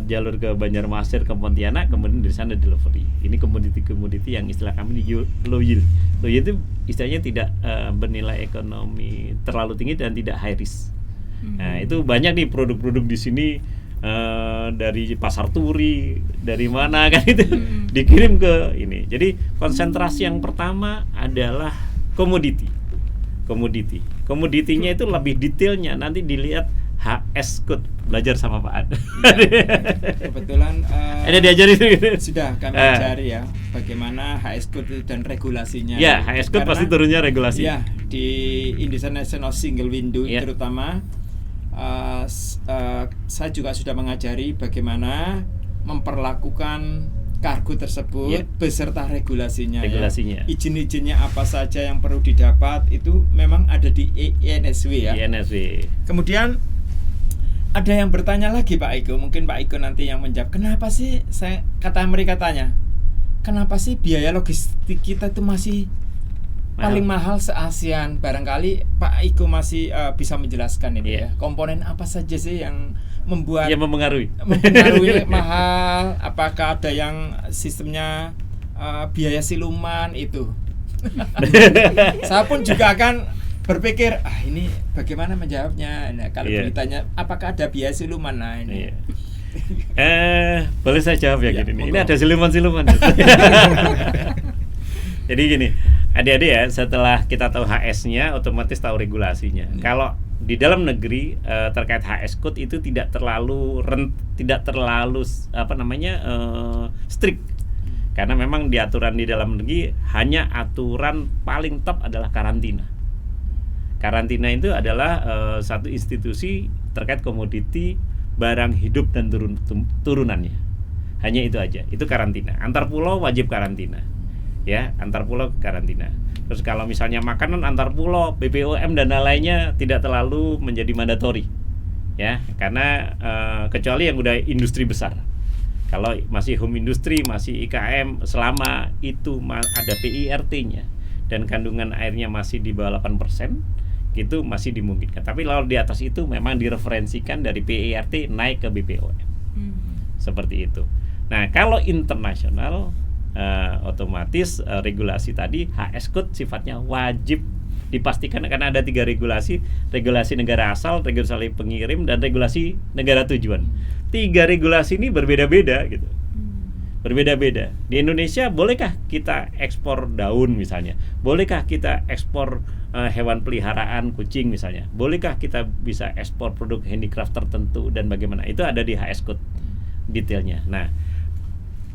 jalur ke Banjarmasin, ke Pontianak, kemudian dari sana delivery. Ini komoditi yang istilah kami di low yield. Low yield itu istilahnya tidak bernilai ekonomi terlalu tinggi dan tidak high risk. Nah, itu banyak nih produk-produk di sini dari pasar turi, dari mana kan itu dikirim ke ini. Jadi konsentrasi yang pertama adalah komoditinya itu lebih detailnya nanti dilihat HS code, belajar sama Pak Ad. Kebetulan ada diajari sudah kami ajari ya bagaimana HS code dan regulasinya. Ya, HS code pasti turunnya regulasi. Ya, di International Single Window terutama saya juga sudah mengajari bagaimana memperlakukan kargo tersebut beserta regulasinya. Ya. Izin-izinnya apa saja yang perlu didapat itu memang ada di INSW ya. INSW. Kemudian ada yang bertanya lagi Pak Iko, mungkin Pak Iko nanti yang menjawab. Kenapa sih mereka tanya, kenapa sih biaya logistik kita itu masih paling mahal se-ASEAN? Barangkali Pak Iko masih bisa menjelaskan ini ya. Komponen apa saja sih yang membuat mempengaruhi mahal? Apakah ada yang sistemnya biaya siluman itu? Saya pun juga akan berpikir, ini bagaimana menjawabnya. Nah, kalau ditanya apakah ada biaya siluman, nah ini. Boleh saya jawab ya gini. Ini ada siluman-siluman. Jadi gini, adik-adik ya, setelah kita tahu HS-nya, otomatis tahu regulasinya. Kalau di dalam negeri terkait HS code itu tidak terlalu strict. Karena memang di aturan di dalam negeri hanya aturan paling top adalah karantina. Karantina itu adalah satu institusi terkait komoditi barang hidup dan turunannya. Hanya itu aja. Itu karantina. Antar pulau wajib karantina. Ya, antar pulau karantina. Terus kalau misalnya makanan antar pulau, BPOM dan lainnya tidak terlalu menjadi mandatori. Ya, karena kecuali yang udah industri besar. Kalau masih home industry, masih IKM, selama itu ada PIRT-nya dan kandungan airnya masih di bawah 8%, itu masih dimungkinkan. Tapi kalau di atas itu memang direferensikan dari PERT naik ke BPOM. Seperti itu. Nah, kalau internasional otomatis regulasi tadi HS code sifatnya wajib dipastikan, karena ada 3 regulasi negara asal, regulasi pengirim, dan regulasi negara tujuan. 3 regulasi ini berbeda-beda gitu. Berbeda-beda. Di Indonesia bolehkah kita ekspor daun misalnya? Bolehkah kita ekspor hewan peliharaan kucing misalnya? Bolehkah kita bisa ekspor produk handicraft tertentu dan bagaimana? Itu ada di HS code detailnya. Nah,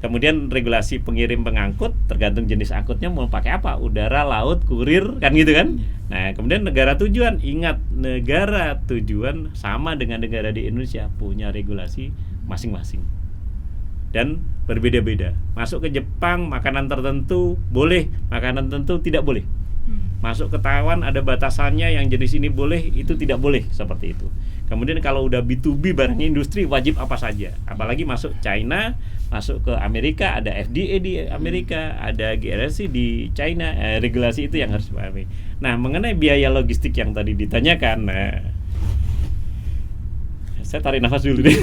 kemudian regulasi pengirim pengangkut tergantung jenis angkutnya mau pakai apa, udara, laut, kurir, kan gitu kan. Nah, kemudian negara tujuan, ingat negara tujuan sama dengan negara di Indonesia punya regulasi masing-masing dan berbeda-beda. Masuk ke Jepang makanan tertentu boleh, makanan tertentu tidak boleh. Masuk ke Taiwan ada batasannya, yang jenis ini boleh, itu tidak boleh, seperti itu. Kemudian kalau udah B2B barang industri wajib apa saja. Apalagi masuk China, masuk ke Amerika ada FDA di Amerika, ada GRC di China, regulasi itu yang harus dipahami. Nah, mengenai biaya logistik yang tadi ditanyakan, saya tarik nafas dulu deh.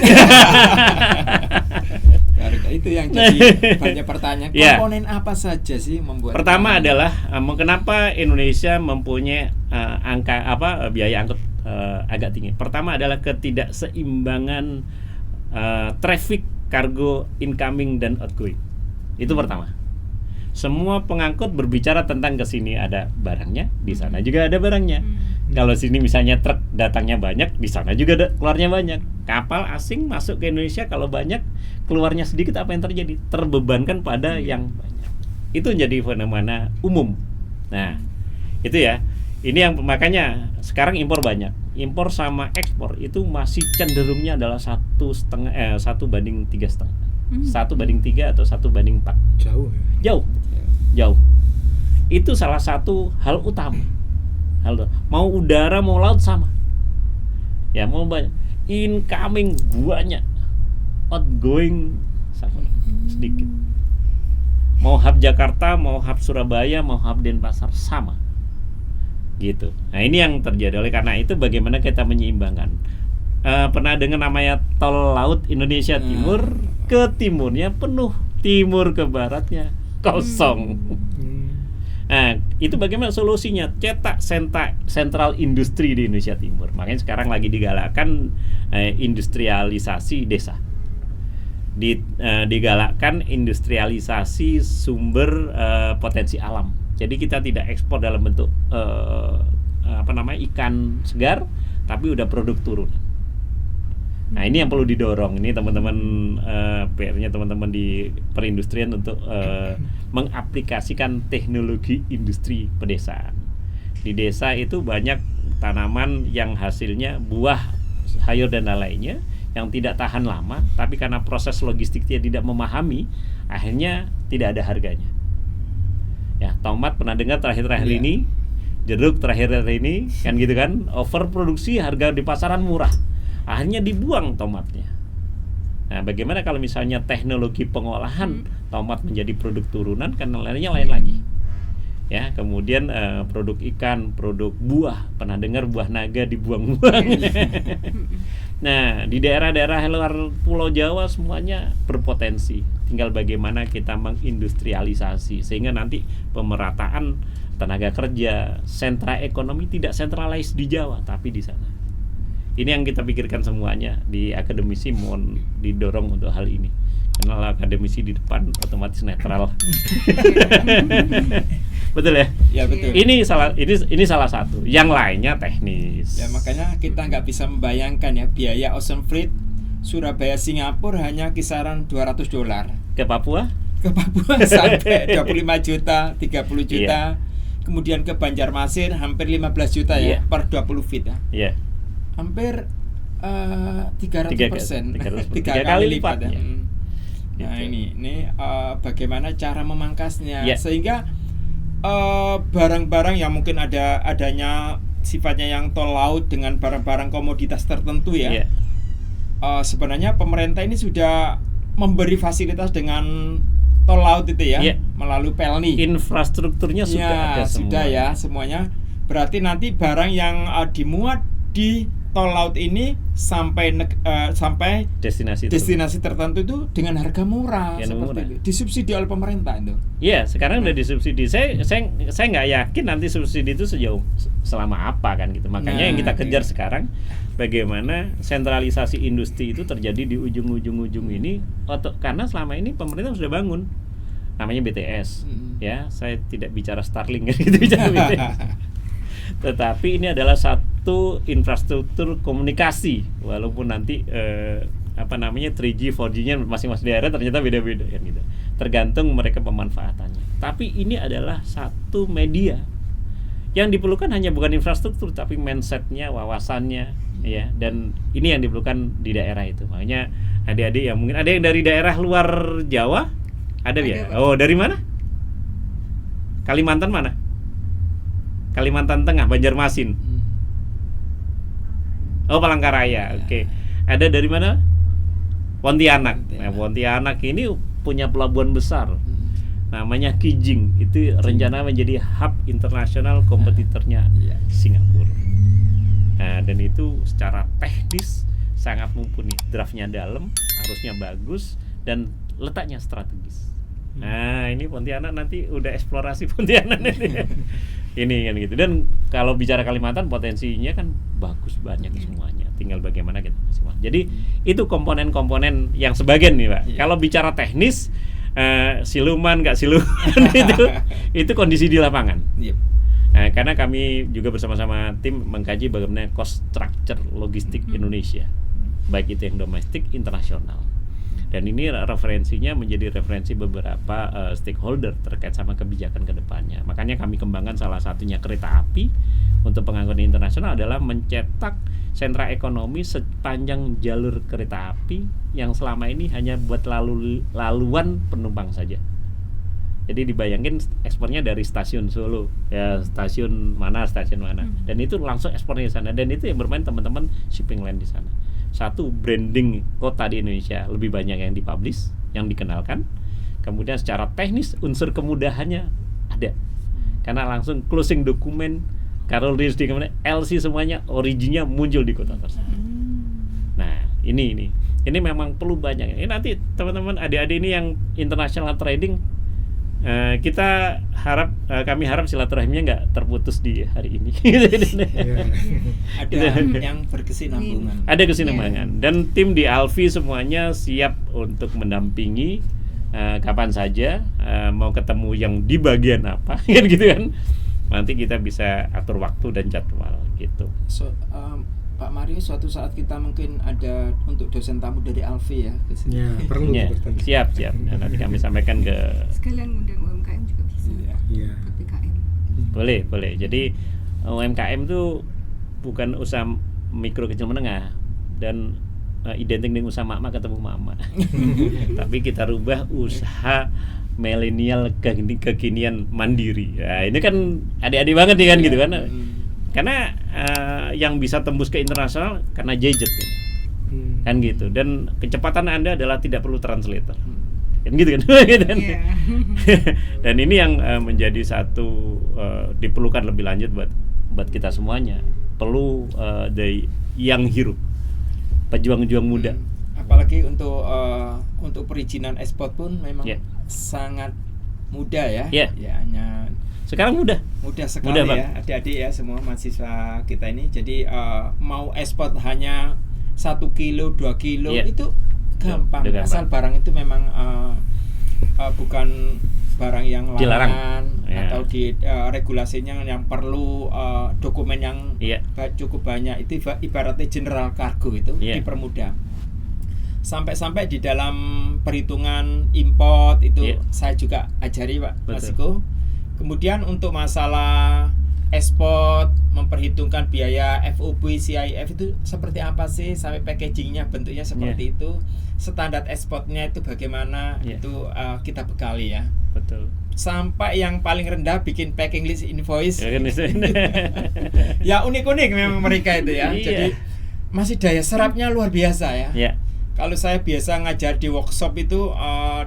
Itu yang jadi banyak pertanyaan. Komponen apa saja sih membuat? Pertama adalah kenapa Indonesia mempunyai biaya angkut agak tinggi. Pertama adalah ketidakseimbangan traffic kargo incoming dan outgoing. Itu pertama. Semua pengangkut berbicara tentang ke sini ada barangnya, di sana juga ada barangnya. Kalau sini misalnya truk datangnya banyak, di sana juga keluarnya banyak. Kapal asing masuk ke Indonesia kalau banyak, keluarnya sedikit, apa yang terjadi? Terbebankan pada yang banyak. Itu menjadi fenomena umum. Nah, itu ya. Ini yang makanya sekarang impor banyak. Impor sama ekspor itu masih cenderungnya adalah 1,5, 1:3,5. 1:3 atau 1:4. Jauh. Itu salah satu hal utama. Mau udara mau laut sama. Ya, mau banyak. Incoming banyak, outgoing sedikit. Mau hub Jakarta, mau hub Surabaya, mau hub Denpasar sama. Gitu. Nah, ini yang terjadi. Oleh karena itu bagaimana kita menyeimbangkan. Pernah dengar namanya tol laut Indonesia Timur? Ke timurnya penuh, timur ke baratnya kosong. Nah, itu bagaimana solusinya? Cetak sentral industri di Indonesia Timur. Makanya sekarang lagi digalakkan industrialisasi desa. Digalakkan industrialisasi sumber potensi alam. Jadi kita tidak ekspor dalam bentuk ikan segar, tapi udah produk turunan. Nah, ini yang perlu didorong. Ini teman-teman PR-nya teman-teman di perindustrian untuk mengaplikasikan teknologi industri pedesaan. Di desa itu banyak tanaman yang hasilnya buah, sayur dan lainnya yang tidak tahan lama, tapi karena proses logistiknya tidak memahami, akhirnya tidak ada harganya. Ya, tomat pernah dengar terakhir-terakhir ini, jeruk terakhir-terakhir ini, kan gitu kan, overproduksi, harga di pasaran murah. Akhirnya dibuang tomatnya. Nah, bagaimana kalau misalnya teknologi pengolahan tomat menjadi produk turunan, kan lainnya lain lagi. Ya, kemudian produk ikan, produk buah, pernah dengar buah naga dibuang-buang. Nah, di daerah-daerah luar Pulau Jawa semuanya berpotensi. Tinggal bagaimana kita mengindustrialisasi sehingga nanti pemerataan tenaga kerja, sentra ekonomi tidak sentralized di Jawa, tapi di sana. Ini yang kita pikirkan semuanya di akademisi, mohon didorong untuk hal ini. Karena akademisi di depan otomatis netral. Betul ya? Ya, betul. Ini salah satu. Yang lainnya teknis. Ya, makanya kita nggak bisa membayangkan ya biaya ocean freight Surabaya Singapura hanya kisaran $200. Ke Papua? Ke Papua sampai 25 juta, 30 juta. Kemudian ke Banjarmasin hampir 15 juta ya per 20 feet ya. Iya. Hampir 300%, 3 kali lipat ya. Nah, ini bagaimana cara memangkasnya sehingga barang-barang yang mungkin adanya sifatnya yang tol laut dengan barang-barang komoditas tertentu ya. Sebenarnya pemerintah ini sudah memberi fasilitas dengan tol laut itu ya, melalui Pelni. Infrastrukturnya sudah ada semua. Sudah ya semuanya. berarti nanti barang yang dimuat di tol laut ini sampai destinasi tertentu itu dengan harga murah, Ya, seperti murah. itu. Disubsidi oleh pemerintah itu. Iya, sekarang udah disubsidi. Saya nggak yakin nanti subsidi itu selama apa kan gitu. Makanya yang kita kejar sekarang bagaimana sentralisasi industri itu terjadi di ujung-ujung ini, karena selama ini pemerintah sudah bangun namanya BTS. Ya, saya tidak bicara Starlink gitu, bicara BTS. Tetapi ini adalah satu infrastruktur komunikasi, walaupun nanti 3G, 4G-nya masing-masing daerah ternyata beda-beda kan gitu. Tergantung mereka pemanfaatannya. Tapi ini adalah satu media yang diperlukan hanya bukan infrastruktur tapi mindset-nya, wawasannya, ya. Dan ini yang diperlukan di daerah itu. Makanya adik-adik yang mungkin ada yang dari daerah luar Jawa, ada ya? Oh, dari mana? Kalimantan mana? Kalimantan Tengah, Banjarmasin. Oh, Palangkaraya. Oke. Ada dari mana? Pontianak. Nah, Pontianak ini punya pelabuhan besar. Namanya Kijing. Itu rencana menjadi hub internasional kompetitornya Singapura. Nah, dan itu secara teknis sangat mumpuni. Draftnya dalam, arusnya bagus, dan letaknya strategis. Nah, ini Pontianak nanti udah eksplorasi Pontianak ini. Ini kan gitu. Dan kalau bicara Kalimantan potensinya kan bagus banyak semuanya. Tinggal bagaimana kita maksimal. Jadi itu komponen-komponen yang sebagian nih, Pak. Kalau bicara teknis siluman nggak siluman itu kondisi di lapangan. Nah, karena kami juga bersama-sama tim mengkaji bagaimana cost structure logistik Indonesia, baik itu yang domestik, internasional. Dan ini referensinya menjadi referensi beberapa stakeholder terkait sama kebijakan ke depannya. Makanya kami kembangkan salah satunya kereta api untuk pengangkutan internasional adalah mencetak sentra ekonomi sepanjang jalur kereta api yang selama ini hanya buat laluan penumpang saja. Jadi dibayangin ekspornya dari stasiun Solo, ya stasiun mana. Dan itu langsung ekspornya di sana. Dan itu yang bermain teman-teman shipping line di sana. Satu, branding kota di Indonesia lebih banyak yang dipublish, yang dikenalkan. Kemudian secara teknis unsur kemudahannya ada, karena langsung closing dokumen, Carol Rees di kemudian LC semuanya originnya muncul di kota tersebut. Nah, ini memang perlu banyak. Ini nanti teman-teman adik-adik ini yang international trading, kita harap kami harap silaturahimnya nggak terputus di hari ini. Ada yang berkesinambungan. Ada kesinambungan. Dan tim di Alfi semuanya siap untuk mendampingi kapan saja, mau ketemu yang di bagian apa, kan gitu kan. Nanti kita bisa atur waktu dan jadwal gitu. Pak Mario, suatu saat kita mungkin ada untuk dosen tamu dari Alfi ya. Ya, perlu. Ya, siap. Nah, nanti kami sampaikan ke sekalian undang UMKM juga bisa. Iya. PKM. Boleh. Jadi UMKM itu bukan usaha mikro kecil menengah dan identik dengan usaha mama ketemu mama. Tapi kita rubah usaha milenial kekinian mandiri. Ya, ini kan adik-adik banget nih kan gitu kan. Karena yang bisa tembus ke internasional karena gadget gitu. Kan gitu. Dan kecepatan Anda adalah tidak perlu translator. Kan gitu kan. Dan ini yang menjadi satu diperlukan lebih lanjut buat kita semuanya. Perlu dari yang hirup, pejuang-pejuang muda. Apalagi untuk perizinan ekspor pun memang sangat mudah ya. Ya, hanya sekarang mudah sekali ya, adik-adik ya, semua mahasiswa kita ini. Jadi mau ekspor hanya 1 kilo, 2 kilo itu gampang. Asal barang itu memang bukan barang yang larangan atau di regulasinya yang perlu dokumen yang cukup banyak. Itu ibaratnya general cargo itu dipermudah. Sampai-sampai di dalam perhitungan import itu saya juga ajari Pak Masiko. Kemudian untuk masalah ekspor, memperhitungkan biaya FOB, CIF itu seperti apa sih, sampai packagingnya bentuknya seperti itu, standar ekspornya itu bagaimana, itu kita bekali ya. Betul. Sampai yang paling rendah bikin packing list invoice. Ya unik-unik memang mereka itu ya. Jadi masih daya serapnya luar biasa ya. Kalau saya biasa ngajar di workshop itu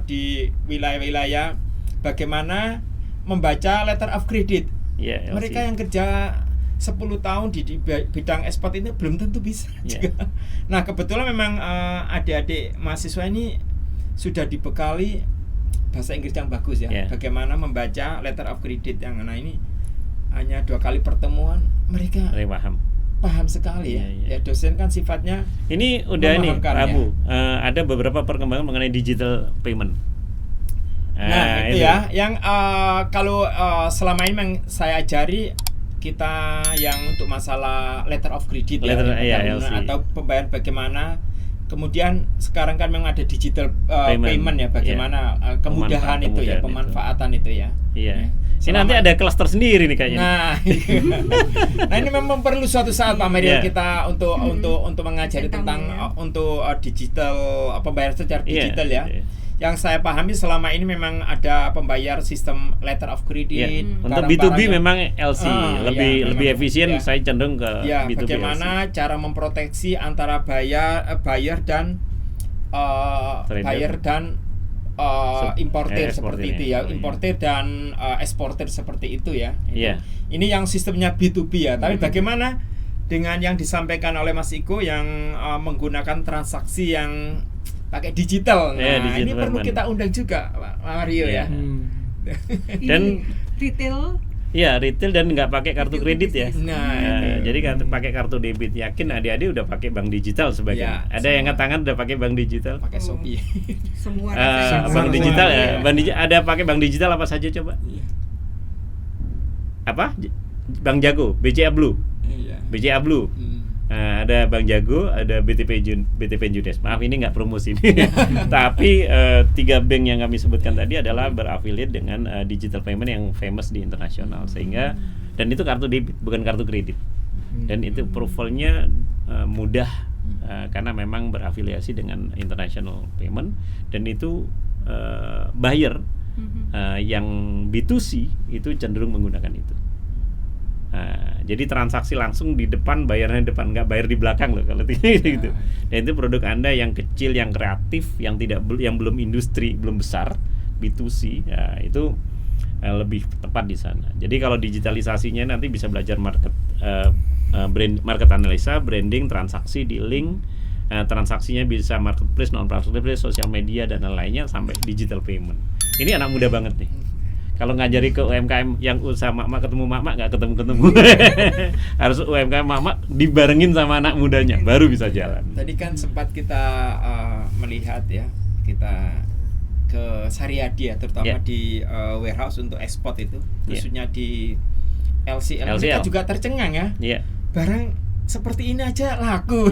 di wilayah-wilayah bagaimana membaca letter of credit. Mereka yang kerja 10 tahun di bidang ekspor ini belum tentu bisa juga. Nah, kebetulan memang adik-adik mahasiswa ini sudah dibekali bahasa Inggris yang bagus ya. Bagaimana membaca letter of credit yang ini hanya 2 kali pertemuan mereka paham sekali ya. Dosen kan sifatnya ini udah ini Pak Abu, ada beberapa perkembangan mengenai digital payment. Nah, itu ya yang kalau selama ini yang saya ajari kita yang untuk masalah letter of credit atau pembayaran bagaimana. Kemudian sekarang kan memang ada digital payment ya, bagaimana kemudahan itu ya, pemanfaatan itu ya. Iya. Ini nanti ada kelas tersendiri nih kayaknya. Nah, ini memang perlu suatu saat Pak Mariel kita untuk mengajari tentang untuk digital pembayaran secara digital ya. Yang saya pahami selama ini memang ada pembayar sistem letter of credit. Untuk B2B memang LC lebih efisien. Saya cenderung ke B2B. Bagaimana LC. Cara memproteksi antara buyer dan importer seperti itu ya, importer dan eksportir seperti itu ya. Ini yang sistemnya B2B ya. Tapi bagaimana dengan yang disampaikan oleh Mas Iko yang menggunakan transaksi yang pakai digital. Nah, digital ini perlu kita undang juga Pak Mario ya. Dan retail. Iya, retail dan nggak pakai kartu kredit ya. Jadi pakai kartu debit. Yakin adik-adik udah pakai bank digital sebagian. Ada yang tangan udah pakai bank digital. Pakai Shopee. Semua bank digital ya. Ada pakai bank digital apa saja coba? Apa? Bank Jago, BCA Blue. BCA Blue. Ada Bank Jago, ada BTP Judes. Maaf ini nggak promosi ini. Tapi 3 bank yang kami sebutkan tadi adalah berafiliat dengan digital payment yang famous di internasional, sehingga dan itu kartu debit bukan kartu kredit. Dan itu approvalnya mudah karena memang berafiliasi dengan international payment, dan itu buyer yang B2C itu cenderung menggunakan itu. Jadi transaksi langsung di depan, bayarnya di depan, nggak bayar di belakang loh kalau gitu. Dan itu produk Anda yang kecil, yang kreatif, yang belum industri, belum besar, B2C, ya, itu lebih tepat di sana. Jadi kalau digitalisasinya nanti bisa belajar market analisa, branding, transaksi di link, transaksinya bisa marketplace, non marketplace, sosial media dan lain-lainnya sampai digital payment. Ini anak muda banget nih. Kalau ngajari ke UMKM yang usaha mak-mak ketemu mak-mak nggak ketemu-ketemu. Harus UMKM mak-mak dibarengin sama anak mudanya baru bisa jalan. Tadi kan sempat kita melihat ya, kita ke Sariadi ya, terutama di warehouse untuk ekspor itu, khususnya di LCL. Kita juga tercengang ya. Barang seperti ini aja laku.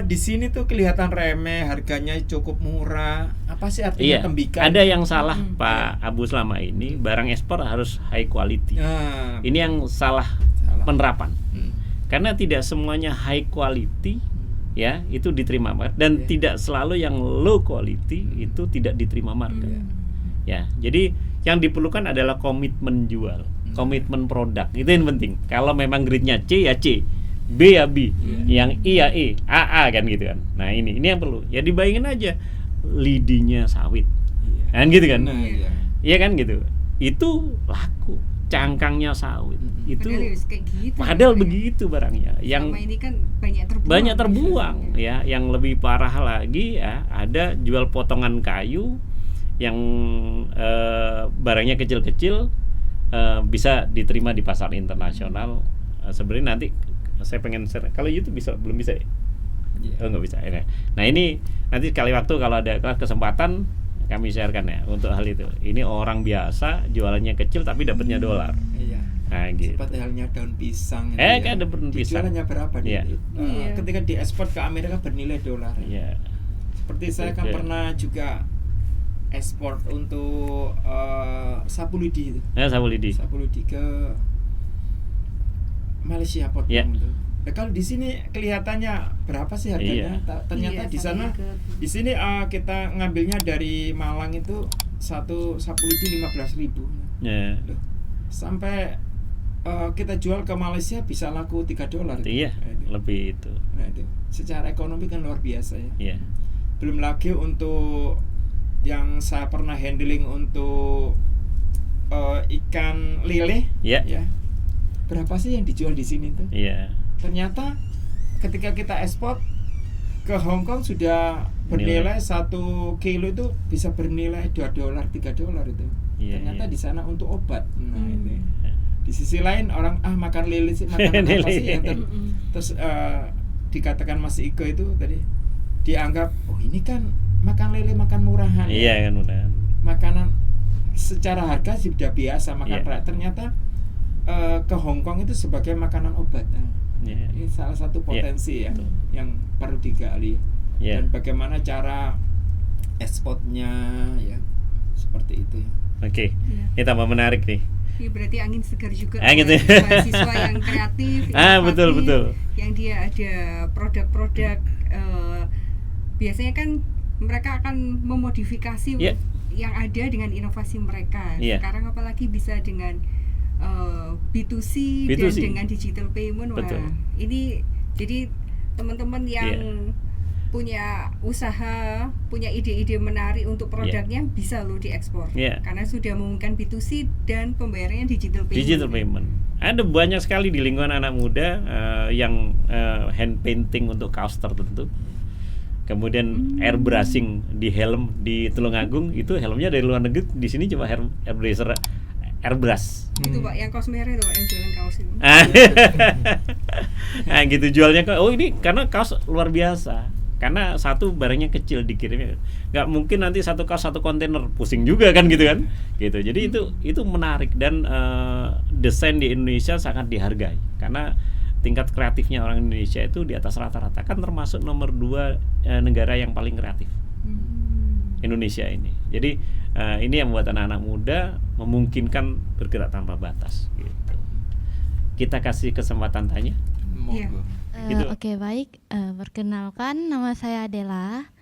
Di sini tuh kelihatan remeh, harganya cukup murah. Apa sih artinya tembikan? Ada yang salah Pak Abu selama ini, barang ekspor harus high quality. Ini yang salah penerapan. Karena tidak semuanya high quality ya itu diterima market, dan tidak selalu yang low quality itu tidak diterima market. Ya, jadi yang diperlukan adalah komitmen jual, komitmen produk. Itu yang penting. Kalau memang grade-nya C ya C, B ya B, yang I ya E, AA kan gitu kan. Nah ini yang perlu. Ya dibayangin aja lidinya sawit, kan gitu kan? Iya kan gitu. Itu laku, cangkangnya sawit. Itu padahal begitu barangnya. Yang selama ini kan banyak terbuang. Ya. Yang lebih parah lagi ya, ada jual potongan kayu yang barangnya kecil-kecil bisa diterima di pasar internasional. Sebenarnya nanti saya pengen share, kalau YouTube belum bisa ya? Nggak bisa. Nah ini nanti sekali waktu kalau ada kesempatan kami sharekan ya untuk hal itu. Ini orang biasa jualannya kecil tapi dapatnya dolar. Nah gitu. Seperti halnya daun pisang. Kan daun pisang. Jualannya berapa ketika diekspor ke Amerika bernilai dolar. Seperti saya kan pernah juga ekspor untuk sapu lidi itu. Sapu lidi ke Malaysia Potong itu. Nah, kalau di sini kelihatannya berapa sih harganya? Ternyata di sana, di sini kita ngambilnya dari Malang itu satu sapu lidi 15.000. Sampai kita jual ke Malaysia bisa laku $3. Lebih itu. Nah, itu secara ekonomi kan luar biasa ya. Belum lagi untuk yang saya pernah handling untuk ikan lele. berapa sih yang dijual di sini tuh? Iya. Ternyata ketika kita ekspor ke Hong Kong sudah bernilai 1 kilo itu bisa bernilai $2, $3 itu. Iya, Ternyata iya. di sana untuk obat. Nah, ini. Di sisi lain orang makan lele sih, makan apa sih yang terus dikatakan Mas Iko itu tadi dianggap ini kan makan lele, makan murahan. Iya kan udah. Makanan secara harga sudah biasa makan Iya. berat. Ternyata ke Hong Kong itu sebagai makanan obat. Nah, Iya. ini salah satu potensi ya betul. yang perlu digali. Iya. Dan bagaimana cara ekspornya ya seperti itu ya. Oke. Iya. Ini tambah menarik nih. Ini berarti angin segar juga Gitu. buat mahasiswa yang kreatif, Betul, inovatif, betul. yang dia ada produk-produk biasanya kan mereka akan memodifikasi Iya. yang ada dengan inovasi mereka. Iya. Sekarang apalagi bisa dengan B2C, dan B2C. dengan digital payment. Wah, Betul. ini jadi teman-teman yang punya usaha, punya ide-ide menarik untuk produknya bisa loh diekspor. Iya. Karena sudah memungkinkan B2C dan pembayarannya digital payment. Digital payment. Ada banyak sekali di lingkungan anak muda yang hand painting untuk kaos tertentu. Kemudian airbrushing di helm di Tulungagung, itu helmnya dari luar negeri, di sini cuma airbrush. Itu Pak, yang kaos merah itu Pak, yang jualan kaos itu. Nah gitu jualnya kok. Ini karena kaos luar biasa. Karena satu barangnya kecil dikirimnya, nggak mungkin nanti satu kaos 1 kontainer, pusing juga kan gitu kan, gitu. Jadi itu menarik dan desain di Indonesia sangat dihargai karena tingkat kreatifnya orang Indonesia itu di atas rata-rata, kan termasuk nomor 2 negara yang paling kreatif, Indonesia ini. Jadi ini yang membuat anak-anak muda memungkinkan bergerak tanpa batas. Gitu. Kita kasih kesempatan tanya. Monggo. Gitu. Oke, baik. Perkenalkan, nama saya Adela.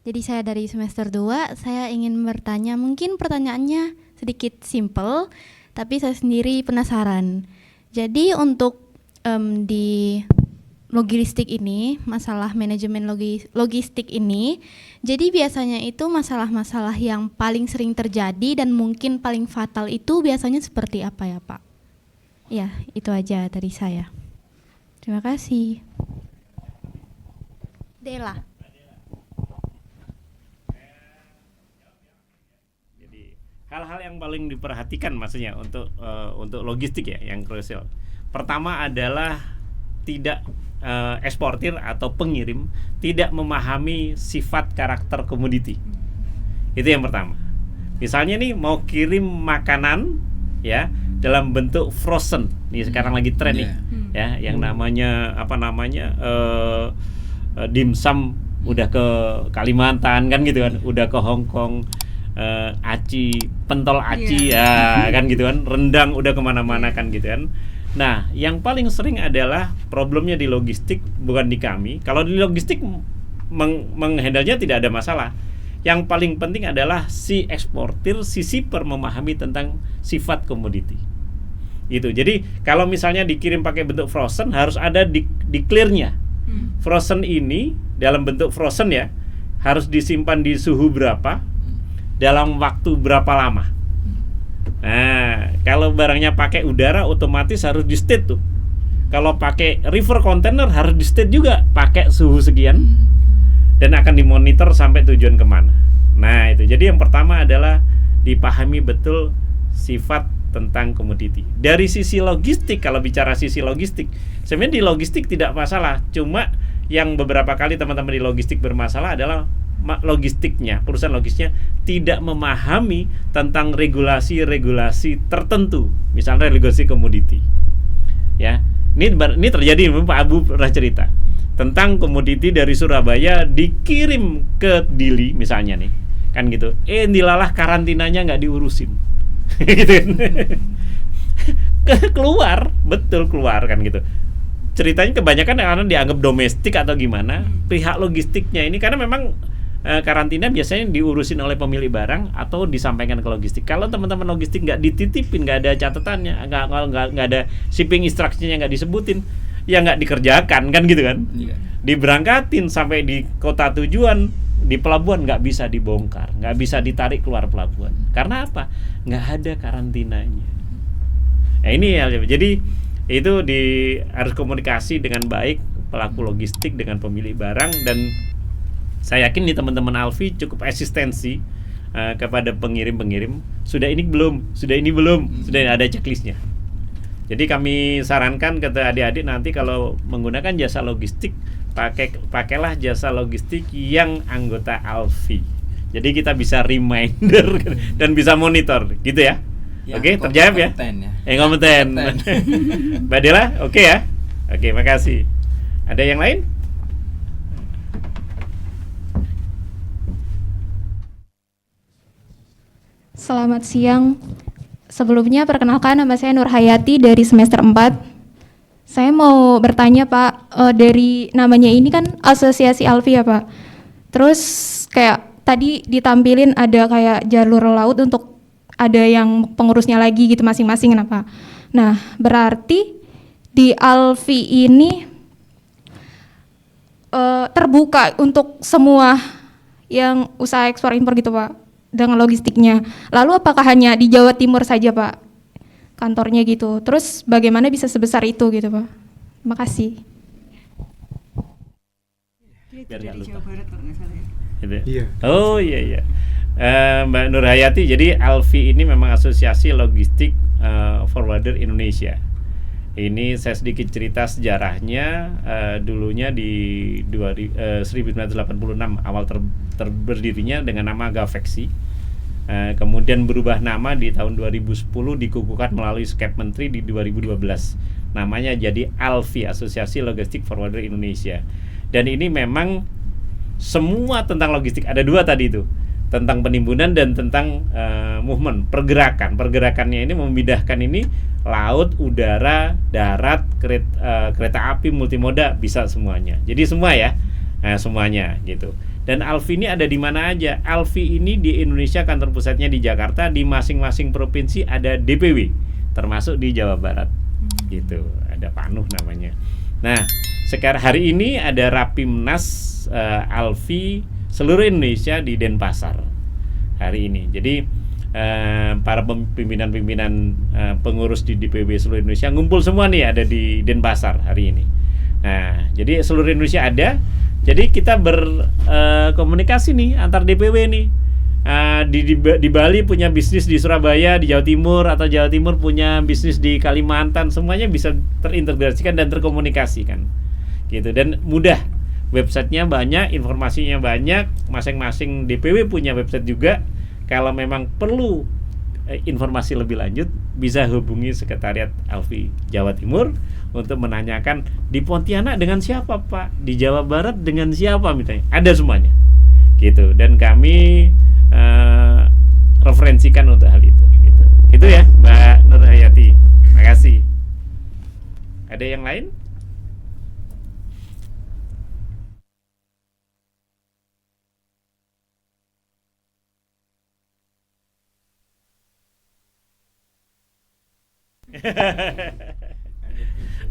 Jadi saya dari semester 2. Saya ingin bertanya, mungkin pertanyaannya sedikit simple, tapi saya sendiri penasaran. Jadi untuk di logistik ini, masalah manajemen logistik ini, jadi biasanya itu masalah-masalah yang paling sering terjadi dan mungkin paling fatal itu biasanya seperti apa ya, Pak? Ya, itu aja dari saya. Terima kasih. Dela. Jadi hal-hal yang paling diperhatikan maksudnya untuk logistik ya yang krusial. Pertama adalah tidak eksportir atau pengirim tidak memahami sifat karakter komoditi. Itu yang pertama. Misalnya nih mau kirim makanan ya dalam bentuk frozen. Nih sekarang lagi tren nih. Ya, yang namanya dimsum udah ke Kalimantan kan gitu kan, udah ke Hong Kong, aci, pentol aci ya kan gitu kan, rendang udah kemana-mana kan gitu kan. Nah, yang paling sering adalah problemnya di logistik, bukan di kami. Kalau di logistik menghandlenya tidak ada masalah. Yang paling penting adalah si eksportir, si shipper memahami tentang sifat komoditi. Itu. Jadi kalau misalnya dikirim pakai bentuk frozen harus ada di clear-nya. Frozen ini dalam bentuk frozen ya harus disimpan di suhu berapa, dalam waktu berapa lama. Nah, kalau barangnya pakai udara otomatis harus di state tuh. Kalau pakai river container harus di state juga pakai suhu sekian dan akan dimonitor sampai tujuan kemana. Nah itu. Jadi yang pertama adalah dipahami betul sifat tentang komoditi. Dari sisi logistik, kalau bicara sisi logistik, sebenarnya di logistik tidak masalah. Cuma yang beberapa kali teman-teman di logistik bermasalah adalah logistiknya, perusahaan logistiknya tidak memahami tentang regulasi-regulasi tertentu, misalnya regulasi komoditi. Ya, ini terjadi, Pak Abu pernah cerita tentang komoditi dari Surabaya dikirim ke Dili misalnya nih, kan gitu. Dilalah karantinanya nggak diurusin. Gitu kan. keluar kan gitu. Ceritanya kebanyakan karena dianggap domestik atau gimana, pihak logistiknya ini karena memang karantina biasanya diurusin oleh pemilik barang atau disampaikan ke logistik. Kalau teman-teman logistik nggak dititipin, nggak ada catatannya, nggak ada shipping instruction-nya nggak disebutin, ya nggak dikerjakan kan gitu kan. Diberangkatin sampai di kota tujuan, di pelabuhan nggak bisa dibongkar, nggak bisa ditarik keluar pelabuhan. Karena apa? Nggak ada karantinanya. Nah ini ya, jadi Itu harus komunikasi dengan baik pelaku logistik dengan pemilik barang, dan saya yakin nih teman-teman Alfi cukup asistensi kepada pengirim-pengirim. Sudah ini belum, sudah ada checklistnya. Jadi kami sarankan ke adik-adik nanti kalau menggunakan jasa logistik, pakailah jasa logistik yang anggota Alfi. Jadi kita bisa reminder dan bisa monitor, gitu ya. Oke, terjawab ya? Kompeten. Mbak Dela, oke ya? Oke, makasih. Ada yang lain? Selamat siang. Sebelumnya perkenalkan, nama saya Nur Hayati dari semester 4. Saya mau bertanya Pak, dari namanya ini kan Asosiasi Alfi ya Pak. Terus kayak tadi ditampilin ada kayak jalur laut untuk ada yang pengurusnya lagi gitu masing-masing kenapa. Nah, berarti di Alfi ini terbuka untuk semua yang usaha ekspor impor gitu Pak, dengan logistiknya. Lalu apakah hanya di Jawa Timur saja Pak kantornya gitu? Terus bagaimana bisa sebesar itu gitu Pak? Terima kasih. Dari Jawa Barat kalau nggak salah ya. Iya. Oh iya. Mbak Nur Hayati, jadi Alfi ini memang asosiasi logistik forwarder Indonesia. Ini saya sedikit cerita sejarahnya. Dulunya di 1986 awal berdirinya dengan nama Gavexi. Kemudian berubah nama di tahun 2010, dikukuhkan melalui Skep Menteri di 2012. Namanya jadi Alfi, Asosiasi Logistik Forwarder Indonesia. Dan ini memang semua tentang logistik. Ada dua tadi itu, tentang penimbunan dan tentang movement, pergerakannya ini memindahkan ini laut, udara, darat, kereta api, multimoda, bisa semuanya. Jadi semua ya, semuanya gitu. Dan Alfi ini ada di mana aja? Alfi ini di Indonesia kantor pusatnya di Jakarta, di masing-masing provinsi ada DPW, termasuk di Jawa Barat, gitu. Ada Panuh namanya. Nah, sekarang hari ini ada Rapimnas Alfi seluruh Indonesia di Denpasar hari ini. Jadi para pimpinan-pimpinan pengurus di DPW seluruh Indonesia ngumpul semua nih ada di Denpasar hari ini. Nah, jadi seluruh Indonesia ada. Jadi kita berkomunikasi nih antar DPW nih. Di Bali punya bisnis di Surabaya, di Jawa Timur, atau Jawa Timur punya bisnis di Kalimantan, semuanya bisa terintegrasikan dan terkomunikasikan. Gitu, dan mudah. Websitenya banyak, informasinya banyak, masing-masing DPW punya website juga. Kalau memang perlu informasi lebih lanjut, bisa hubungi Sekretariat Alfi Jawa Timur untuk menanyakan di Pontianak dengan siapa Pak, di Jawa Barat dengan siapa misalnya, ada semuanya gitu, dan kami referensikan untuk hal itu gitu ya Mbak Nur Hayati. Makasih. Ada yang lain?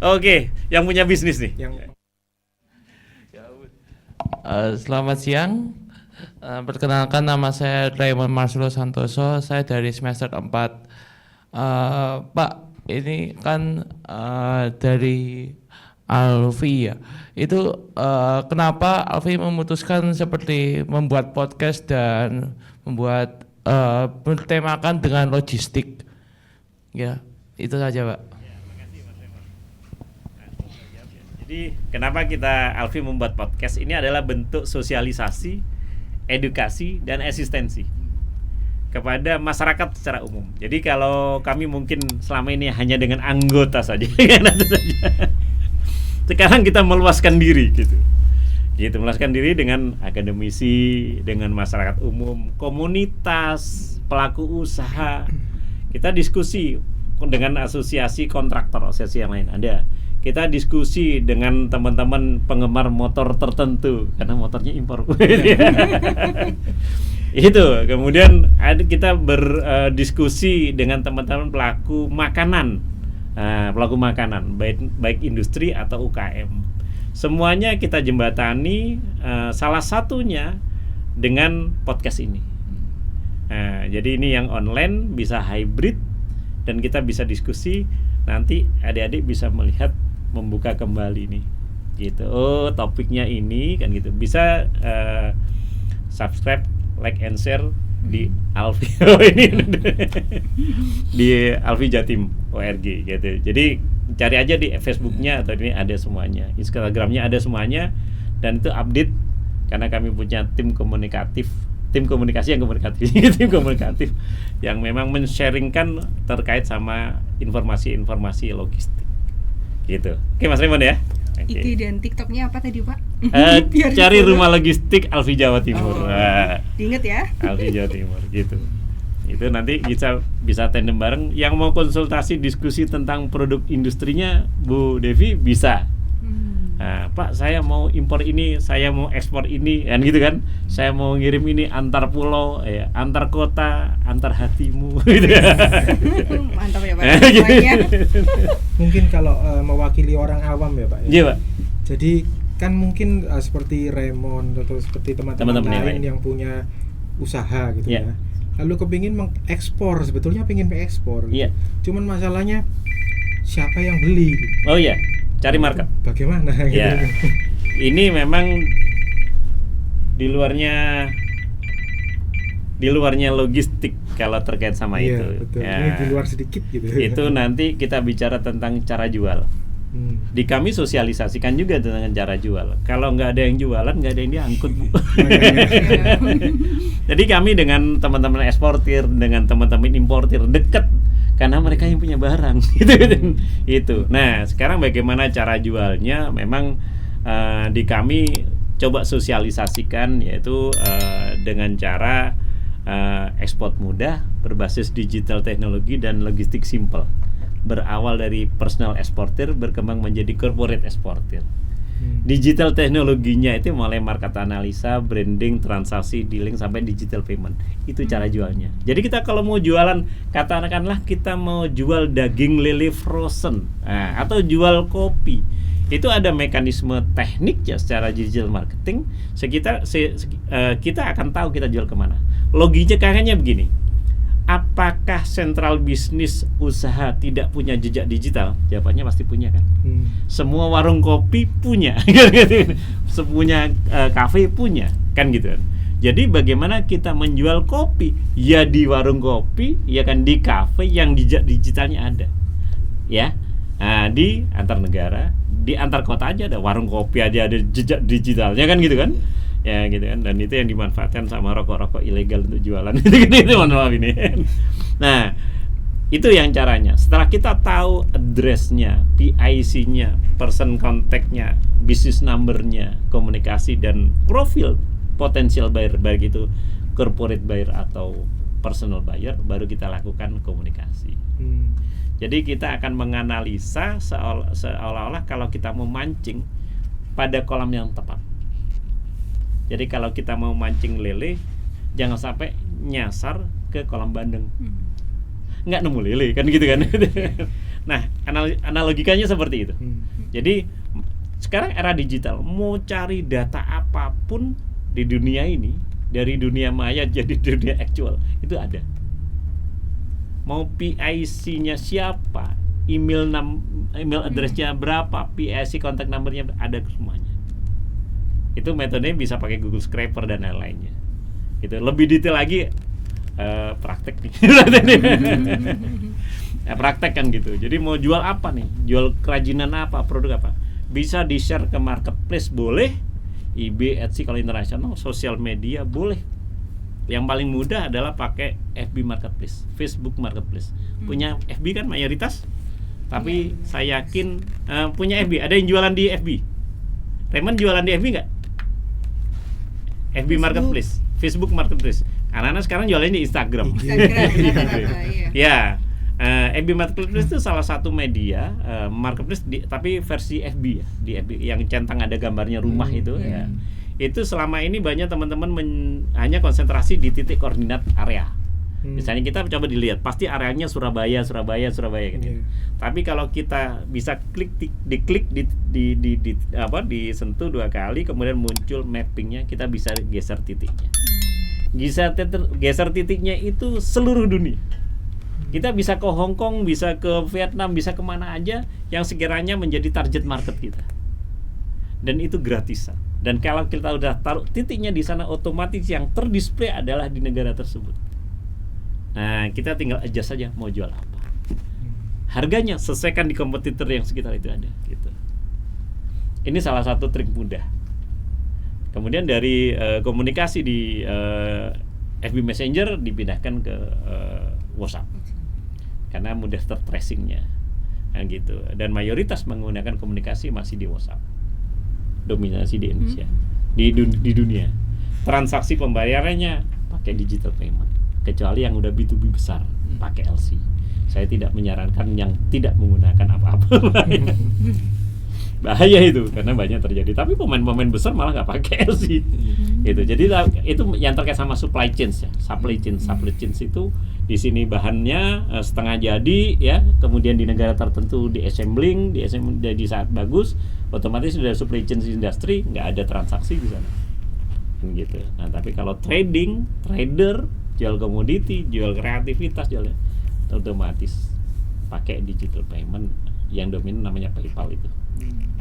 Oke, yang punya bisnis nih. Selamat siang. Perkenalkan, nama saya Raymond Marcelo Santoso. Saya dari semester 4. Pak, ini kan dari Alfi ya. Itu kenapa Alfi memutuskan seperti membuat podcast dan membuat bertemakan dengan logistik? Ya, itu saja Pak. Jadi kenapa kita Alfi membuat podcast ini adalah bentuk sosialisasi, edukasi, dan asistensi kepada masyarakat secara umum. Jadi kalau kami mungkin selama ini hanya dengan anggota saja, sekarang kita meluaskan diri gitu, meluaskan diri dengan akademisi, dengan masyarakat umum, komunitas, pelaku usaha. Kita diskusi dengan asosiasi kontraktor, asosiasi yang lain ada. Kita diskusi dengan teman-teman penggemar motor tertentu karena motornya impor. Itu. Kemudian kita berdiskusi dengan teman-teman pelaku makanan, baik industri atau UKM. Semuanya kita jembatani, salah satunya dengan podcast ini. Jadi ini yang online bisa hybrid dan kita bisa diskusi nanti adik-adik bisa melihat membuka kembali nih gitu. Oh, topiknya ini kan gitu. Bisa subscribe, like and share di Alfi ini di Alfi Jatim ORG gitu. Jadi cari aja di Facebooknya atau ini ada semuanya, Instagramnya ada semuanya, dan itu update karena kami punya tim komunikatif yang memang men-sharingkan terkait sama informasi-informasi logistik gitu. Oke Mas Raymond ya. IG dan TikToknya apa tadi Pak? Cari Rumah Logistik Alfi Jawa Timur. Diinget ya. Alfi Jawa Timur gitu. Itu nanti bisa tandem bareng. Yang mau konsultasi diskusi tentang produk industrinya Bu Devi bisa. Nah, Pak, saya mau impor ini, saya mau ekspor ini, kan gitu kan? Saya mau ngirim ini antar pulau, ya, antar kota, antar hatimu. Gitu. Mantap ya Pak. Semuanya. Mungkin kalau mewakili orang awam ya Pak. Iya Pak. Jadi kan mungkin seperti Raymond atau seperti teman-teman lain yang punya usaha gitu ya. Lalu kepingin mengekspor, sebetulnya pengen mengekspor. Iya. Cuman masalahnya siapa yang beli? Oh iya. Cari market. Bagaimana? Ya. Gitu. Ini memang di luarnya logistik kalau terkait sama Iya, itu. Betul. Ya. Ini di luar sedikit gitu. Itu nanti kita bicara tentang cara jual. Di kami sosialisasikan juga tentang cara jual. Kalau nggak ada yang jualan, nggak ada yang diangkut, Bu. Jadi kami dengan teman-teman eksportir, dengan teman-teman importir dekat. Karena mereka yang punya barang itu. Nah, sekarang bagaimana cara jualnya? Memang di kami coba sosialisasikan, yaitu dengan cara ekspor mudah, berbasis digital teknologi dan logistik simple. Berawal dari personal eksportir, berkembang menjadi corporate eksportir. Digital teknologinya itu mulai market analisa, branding, transaksi, dealing sampai digital payment. Itu cara jualnya. Jadi kita kalau mau jualan, katakanlah kita mau jual daging lele frozen, atau jual kopi, itu ada mekanisme teknik ya secara digital marketing. Kita akan tahu kita jual kemana. Logikanya begini. Apakah sentral bisnis usaha tidak punya jejak digital? Jawabannya pasti punya kan. Semua warung kopi punya, semuanya kafe punya, kan gitu. Jadi bagaimana kita menjual kopi? Ya di warung kopi, ya kan di kafe yang jejak digitalnya ada, ya. Nah, di antar negara, di antar kota aja ada warung kopi aja ada jejak digitalnya kan gitu kan. Ya gitu kan, dan itu yang dimanfaatkan sama rokok-rokok ilegal untuk jualan itu mohon maaf ini. Nah, itu yang caranya. Setelah kita tahu address-nya, PIC-nya, person contact-nya, business number-nya, komunikasi dan profil potensial buyer, baik itu corporate buyer atau personal buyer, baru kita lakukan komunikasi. Jadi kita akan menganalisa seolah-olah kalau kita mau mancing pada kolam yang tepat. Jadi kalau kita mau mancing lele, jangan sampai nyasar ke kolam bandeng, nggak nemu lele kan gitu kan. Nah, analogikanya seperti itu. Jadi sekarang era digital, mau cari data apapun di dunia ini, dari dunia maya jadi dunia actual, itu ada. Mau PIC-nya siapa, email address-nya berapa, PIC kontak number-nya ada semuanya. Itu metodenya bisa pakai Google Scraper dan lain-lainnya. Itu lebih detail lagi praktek nih. Praktek kan gitu. Jadi mau jual apa nih? Jual kerajinan apa, produk apa? Bisa di-share ke marketplace boleh, eBay, Etsy kalau internasional, sosial media boleh. Yang paling mudah adalah pakai FB Marketplace, Facebook Marketplace. Punya FB kan mayoritas, tapi saya yakin punya FB. Ada yang jualan di FB? Raymond jualan di FB nggak? FB Marketplace, Facebook Marketplace. Anak-anak sekarang jualannya di Instagram. Ya, FB Marketplace itu salah satu media marketplace tapi versi FB ya, di FB yang centang ada gambarnya rumah itu. Ya. Itu selama ini banyak teman-teman hanya konsentrasi di titik koordinat area. Misalnya kita coba dilihat, pasti areanya Surabaya gitu. Tapi kalau kita bisa diklik disentuh 2 kali, kemudian muncul mappingnya, kita bisa geser titiknya. Geser titiknya itu seluruh dunia. Kita bisa ke Hong Kong, bisa ke Vietnam, bisa kemana aja yang sekiranya menjadi target market kita. Dan itu gratisan. Dan kalau kita udah taruh titiknya di sana, otomatis yang terdisplay adalah di negara tersebut. Nah, kita tinggal adjust saja mau jual apa. Harganya sesuaikan di kompetitor yang sekitar itu ada. Gitu. Ini salah satu trik mudah. Kemudian dari komunikasi di FB Messenger dipindahkan ke WhatsApp. Karena mudah tertracingnya, gitu. Dan mayoritas menggunakan komunikasi masih di WhatsApp, dominasi di Indonesia, di dunia. Transaksi pembayarannya pakai digital payment, kecuali yang udah B2B besar pakai LC. Saya tidak menyarankan yang tidak menggunakan apa-apa. Bahaya itu karena banyak terjadi. Tapi pemain-pemain besar malah nggak pakai LC. Gitu. Jadi itu yang terkait sama supply chain ya. Supply chain itu di sini bahannya setengah jadi ya, kemudian di negara tertentu di assembling di saat bagus, otomatis sudah supply chain industry, nggak ada transaksi di sana. Gitu. Nah, tapi kalau trader, jual komoditi, jual kreativitas, jual otomatis pakai digital payment yang dominan namanya PayPal itu.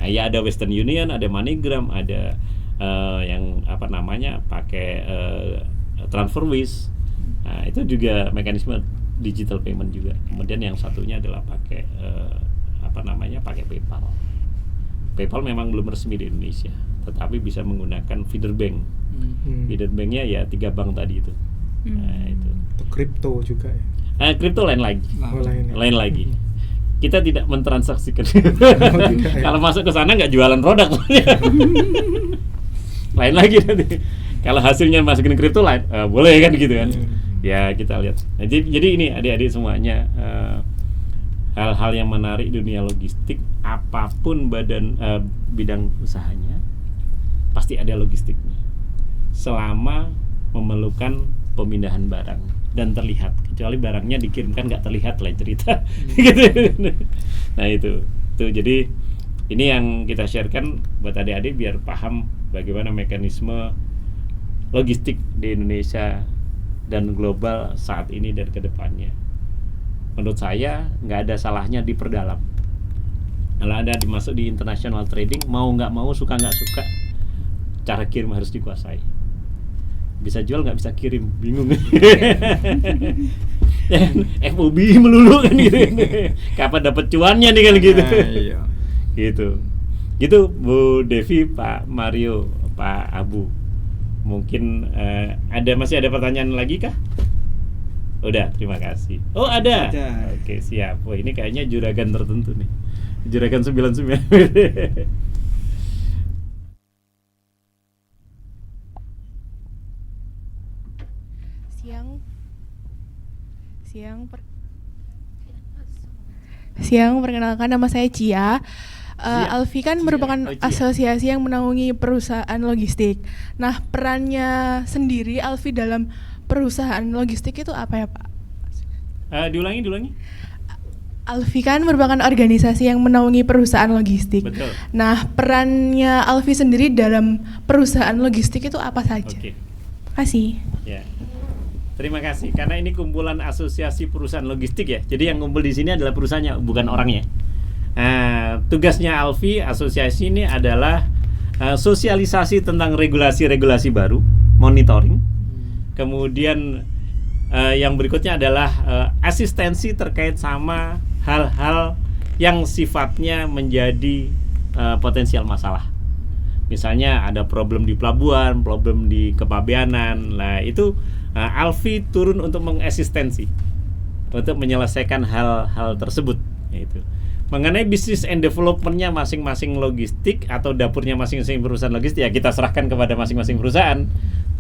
Nah, ya ada Western Union, ada MoneyGram, ada yang apa namanya pakai TransferWise. Nah, itu juga mekanisme digital payment juga. Kemudian yang satunya adalah pakai pakai PayPal. PayPal memang belum resmi di Indonesia, tetapi bisa menggunakan feeder bank. Feeder banknya ya 3 bank tadi itu. Nah, itu. Untuk kripto juga ya. Kripto lain lagi. Lain lagi. Kita tidak mentransaksikan. Kalau masuk ke sana nggak jualan produk. Lain lagi nanti. Kalau hasilnya masukin kripto lain, boleh kan gitu kan? Ya kita lihat. Nah, jadi ini adik-adik semuanya hal-hal yang menarik dunia logistik, apapun bidang usahanya pasti ada logistiknya. Selama memerlukan pemindahan barang dan terlihat, kecuali barangnya dikirimkan nggak terlihat lain cerita. Gitu. Nah itu jadi ini yang kita sharekan buat adik-adik biar paham bagaimana mekanisme logistik di Indonesia dan global saat ini dan kedepannya. Menurut saya nggak ada salahnya diperdalam. Kalau ada dimasuk di international trading, mau nggak mau, suka nggak suka, cara kirim harus dikuasai. Bisa jual nggak bisa kirim, bingung. FOB melulu kan gitu. Kapan dapat cuannya nih kan gitu. Iya. Gitu Bu Devi, Pak Mario, Pak Abu. Mungkin masih ada pertanyaan lagi kah? Udah, terima kasih. Oh ada. Oke, siap. Wah, ini kayaknya juragan tertentu nih. Juragan 99. Siang, perkenalkan nama saya Cia. Alfi kan merupakan asosiasi yang menaungi perusahaan logistik. Nah, perannya sendiri Alfi dalam perusahaan logistik itu apa ya, Pak? Diulangi. Alfi kan merupakan organisasi yang menaungi perusahaan logistik. Betul. Nah, perannya Alfi sendiri dalam perusahaan logistik itu apa saja? Oke. Terima kasih. Ya. Terima kasih, karena ini kumpulan asosiasi perusahaan logistik ya. Jadi yang kumpul di sini adalah perusahaannya, bukan orangnya. Nah, tugasnya Alfi asosiasi ini adalah sosialisasi tentang regulasi-regulasi baru, monitoring. Kemudian yang berikutnya adalah asistensi terkait sama hal-hal yang sifatnya menjadi potensial masalah. Misalnya ada problem di pelabuhan, problem di kepabeanan. Nah, itu Alfi turun untuk mengasistensi, untuk menyelesaikan hal-hal tersebut. Yaitu mengenai bisnis and development-nya masing-masing logistik atau dapurnya masing-masing perusahaan logistik, ya kita serahkan kepada masing-masing perusahaan.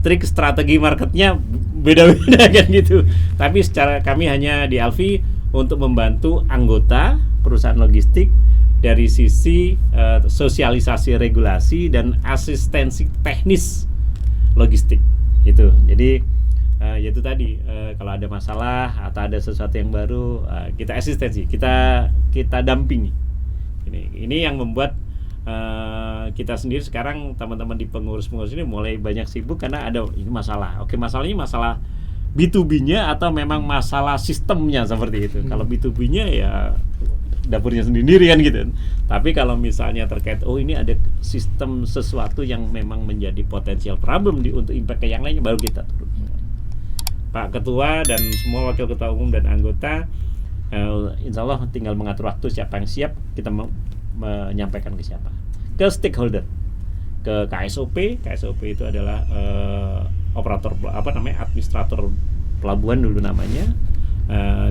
Trik strategi marketnya beda-beda kan gitu. Tapi secara kami hanya di Alfi untuk membantu anggota perusahaan logistik dari sisi sosialisasi regulasi dan asistensi teknis logistik itu. Jadi yaitu tadi kalau ada masalah atau ada sesuatu yang baru, kita asistensi, kita dampingi. Ini yang membuat kita sendiri sekarang teman-teman di pengurus ini mulai banyak sibuk karena ada ini masalah. Oke, masalahnya masalah B2B-nya atau memang masalah sistemnya seperti itu. Kalau B2B-nya ya dapurnya sendiri kan gitu. Tapi kalau misalnya terkait ini ada sistem sesuatu yang memang menjadi potensial problem untuk impact ke yang lainnya, baru kita turun. Pak Ketua dan semua Wakil Ketua Umum dan anggota, insya Allah tinggal mengatur waktu siapa yang siap, kita menyampaikan ke siapa, ke stakeholder, ke KSOP. KSOP itu adalah operator administrator pelabuhan dulu namanya.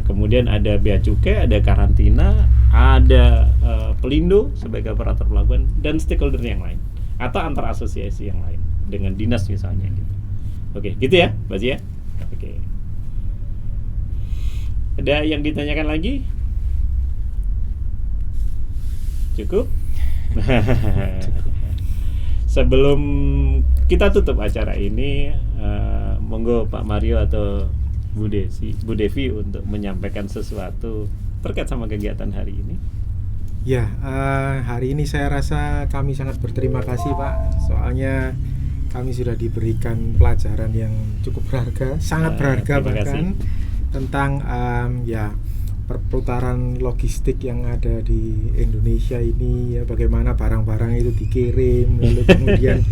Kemudian ada bea cukai, ada karantina, ada Pelindo sebagai operator pelabuhan, dan stakeholder yang lain atau antar asosiasi yang lain dengan dinas misalnya gitu. Oke, gitu ya, Mbak Zia. Oke. Ada yang ditanyakan lagi? Cukup? Sebelum kita tutup acara ini, monggo Pak Mario atau Bu Devi untuk menyampaikan sesuatu terkait sama kegiatan hari ini. Ya, hari ini saya rasa kami sangat berterima kasih Pak, soalnya kami sudah diberikan pelajaran yang cukup berharga, sangat berharga bahkan, tentang perputaran logistik yang ada di Indonesia ini, ya, bagaimana barang-barang itu dikirim, lalu kemudian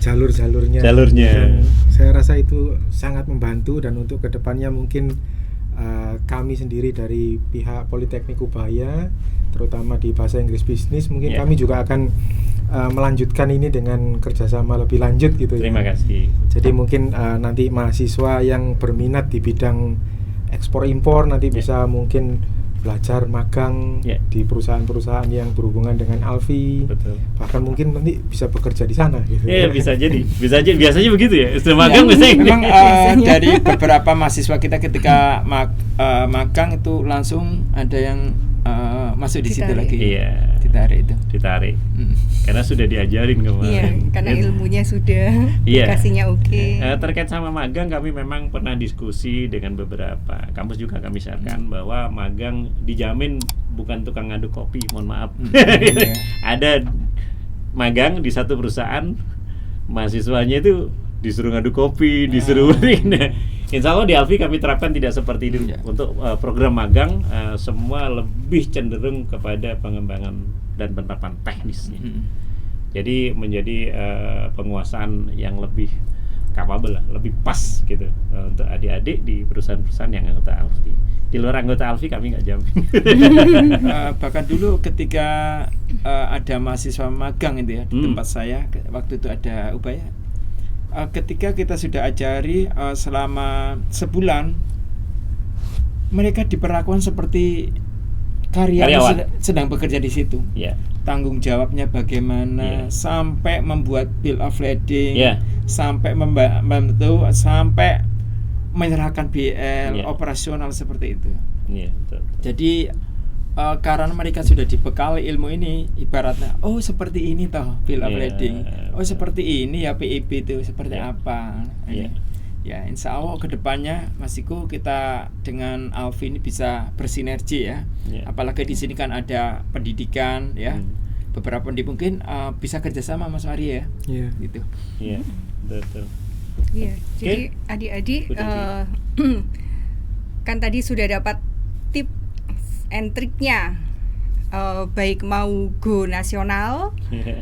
jalurnya. Dan saya rasa itu sangat membantu, dan untuk kedepannya mungkin kami sendiri dari pihak Politeknik Ubaya, terutama di bahasa Inggris bisnis, mungkin kami juga akan melanjutkan ini dengan kerjasama lebih lanjut gitu. Terima kasih. Jadi mungkin nanti mahasiswa yang berminat di bidang ekspor impor nanti bisa mungkin belajar magang di perusahaan-perusahaan yang berhubungan dengan Alfi. Betul. Bahkan mungkin nanti bisa bekerja di sana gitu. Bisa jadi biasanya begitu ya. Setelah magang memang dari beberapa mahasiswa kita ketika magang itu langsung ada yang masuk di situ lagi. Iya. Ditarik. Karena sudah diajarin kemarin. Iya, karena ilmunya sudah, edukasinya oke. Terkait sama magang, kami memang pernah diskusi dengan beberapa kampus juga kami sharekan bahwa magang dijamin bukan tukang ngaduk kopi, mohon maaf. Ada magang di satu perusahaan, mahasiswanya itu disuruh ngaduk kopi, disuruh Insya Allah di Alfi kami terapkan tidak seperti itu. Untuk program magang semua lebih cenderung kepada pengembangan dan penerapan teknisnya. Jadi menjadi penguasaan yang lebih capable lah, lebih pas gitu untuk adik-adik di perusahaan-perusahaan yang anggota Alfi. Di luar anggota Alfi kami nggak jamin. Bahkan dulu ketika ada mahasiswa magang itu ya di tempat saya, waktu itu ada Ubaya. Ketika kita sudah ajari selama sebulan, mereka diperlakukan seperti karyawan sedang bekerja di situ. Tanggung jawabnya bagaimana, sampai membuat bill of lading, sampai membantu, sampai menyerahkan BL operasional seperti itu. Betul. Jadi karena mereka sudah dibekali ilmu ini, ibaratnya seperti ini toh bill of lading, seperti ini ya PIB itu seperti apa. Ya, insya Allah kedepannya Mas Iko, kita dengan Alfi ini bisa bersinergi ya. Apalagi di sini kan ada pendidikan ya. Beberapa pendidik mungkin bisa kerjasama Mas Mario ya. Gitu. Iya, betul. Iya, jadi adik-adik kan tadi sudah dapat tip and triknya, baik mau go nasional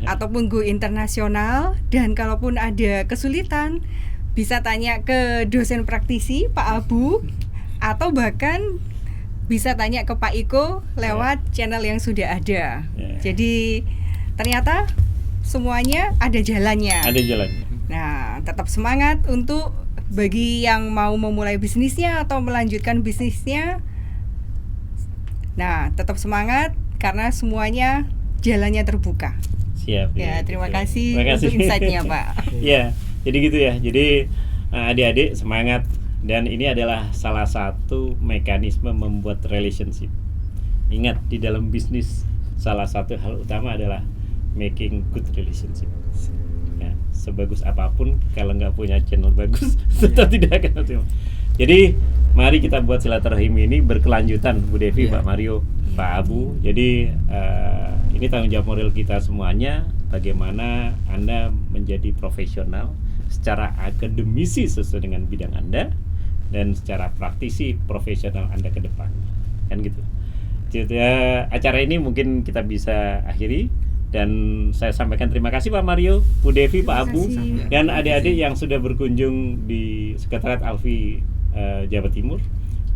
ataupun go internasional, dan kalaupun ada kesulitan bisa tanya ke dosen praktisi Pak Abu, atau bahkan bisa tanya ke Pak Iko lewat channel yang sudah ada. Jadi ternyata semuanya ada jalannya. Nah, tetap semangat untuk bagi yang mau memulai bisnisnya atau melanjutkan bisnisnya. Nah, tetap semangat karena semuanya jalannya terbuka. Siap. Ya, terima kasih untuk insight-nya, Pak. Ya, jadi gitu ya. Jadi adik-adik semangat, dan ini adalah salah satu mekanisme membuat relationship. Ingat, di dalam bisnis salah satu hal utama adalah making good relationship. Ya, sebagus apapun kalau nggak punya channel bagus, tetap tidak akan optimal. Jadi mari kita buat silaturahim ini berkelanjutan, Bu Devi, Pak Mario, Pak Abu. Jadi ini tanggung jawab moral kita semuanya. Bagaimana Anda menjadi profesional secara akademisi sesuai dengan bidang Anda, dan secara praktisi profesional Anda ke depan, kan gitu. Jadi acara ini mungkin kita bisa akhiri, dan saya sampaikan terima kasih Pak Mario, Bu Devi, Pak Abu, dan adik-adik yang sudah berkunjung di Sekretariat Alfi Jawa Timur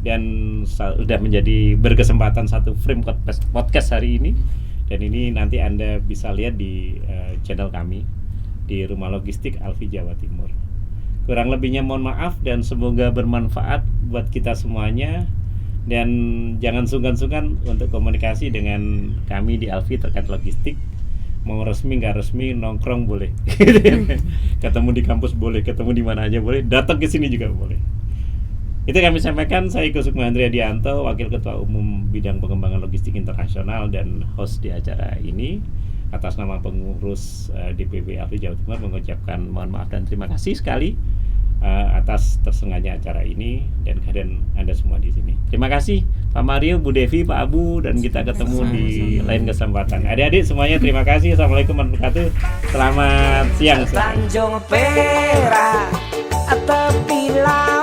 dan sudah menjadi berkesempatan satu frame podcast hari ini. Dan ini nanti Anda bisa lihat di channel kami di Rumah Logistik Alfi Jawa Timur. Kurang lebihnya mohon maaf dan semoga bermanfaat buat kita semuanya. Dan jangan sungkan-sungkan untuk komunikasi dengan kami di Alfi terkait logistik. Mau resmi nggak resmi, nongkrong boleh. Ketemu di kampus boleh, ketemu di mana aja boleh, datang ke sini juga boleh. Itu kami sampaikan. Saya Iko Sukma Andriadianto, Wakil Ketua Umum Bidang Pengembangan Logistik Internasional dan host di acara ini. Atas nama pengurus DPW Alfi Jawa Timur mengucapkan mohon maaf dan terima kasih sekali atas tersengaja acara ini dan kehadiran Anda semua di sini. Terima kasih Pak Mario, Bu Devi, Pak Abu, dan kita ketemu di lain kesempatan. Adik-adik semuanya terima kasih. Assalamualaikum warahmatullahi wabarakatuh. Selamat siang. Tanjung Perak tepi laut.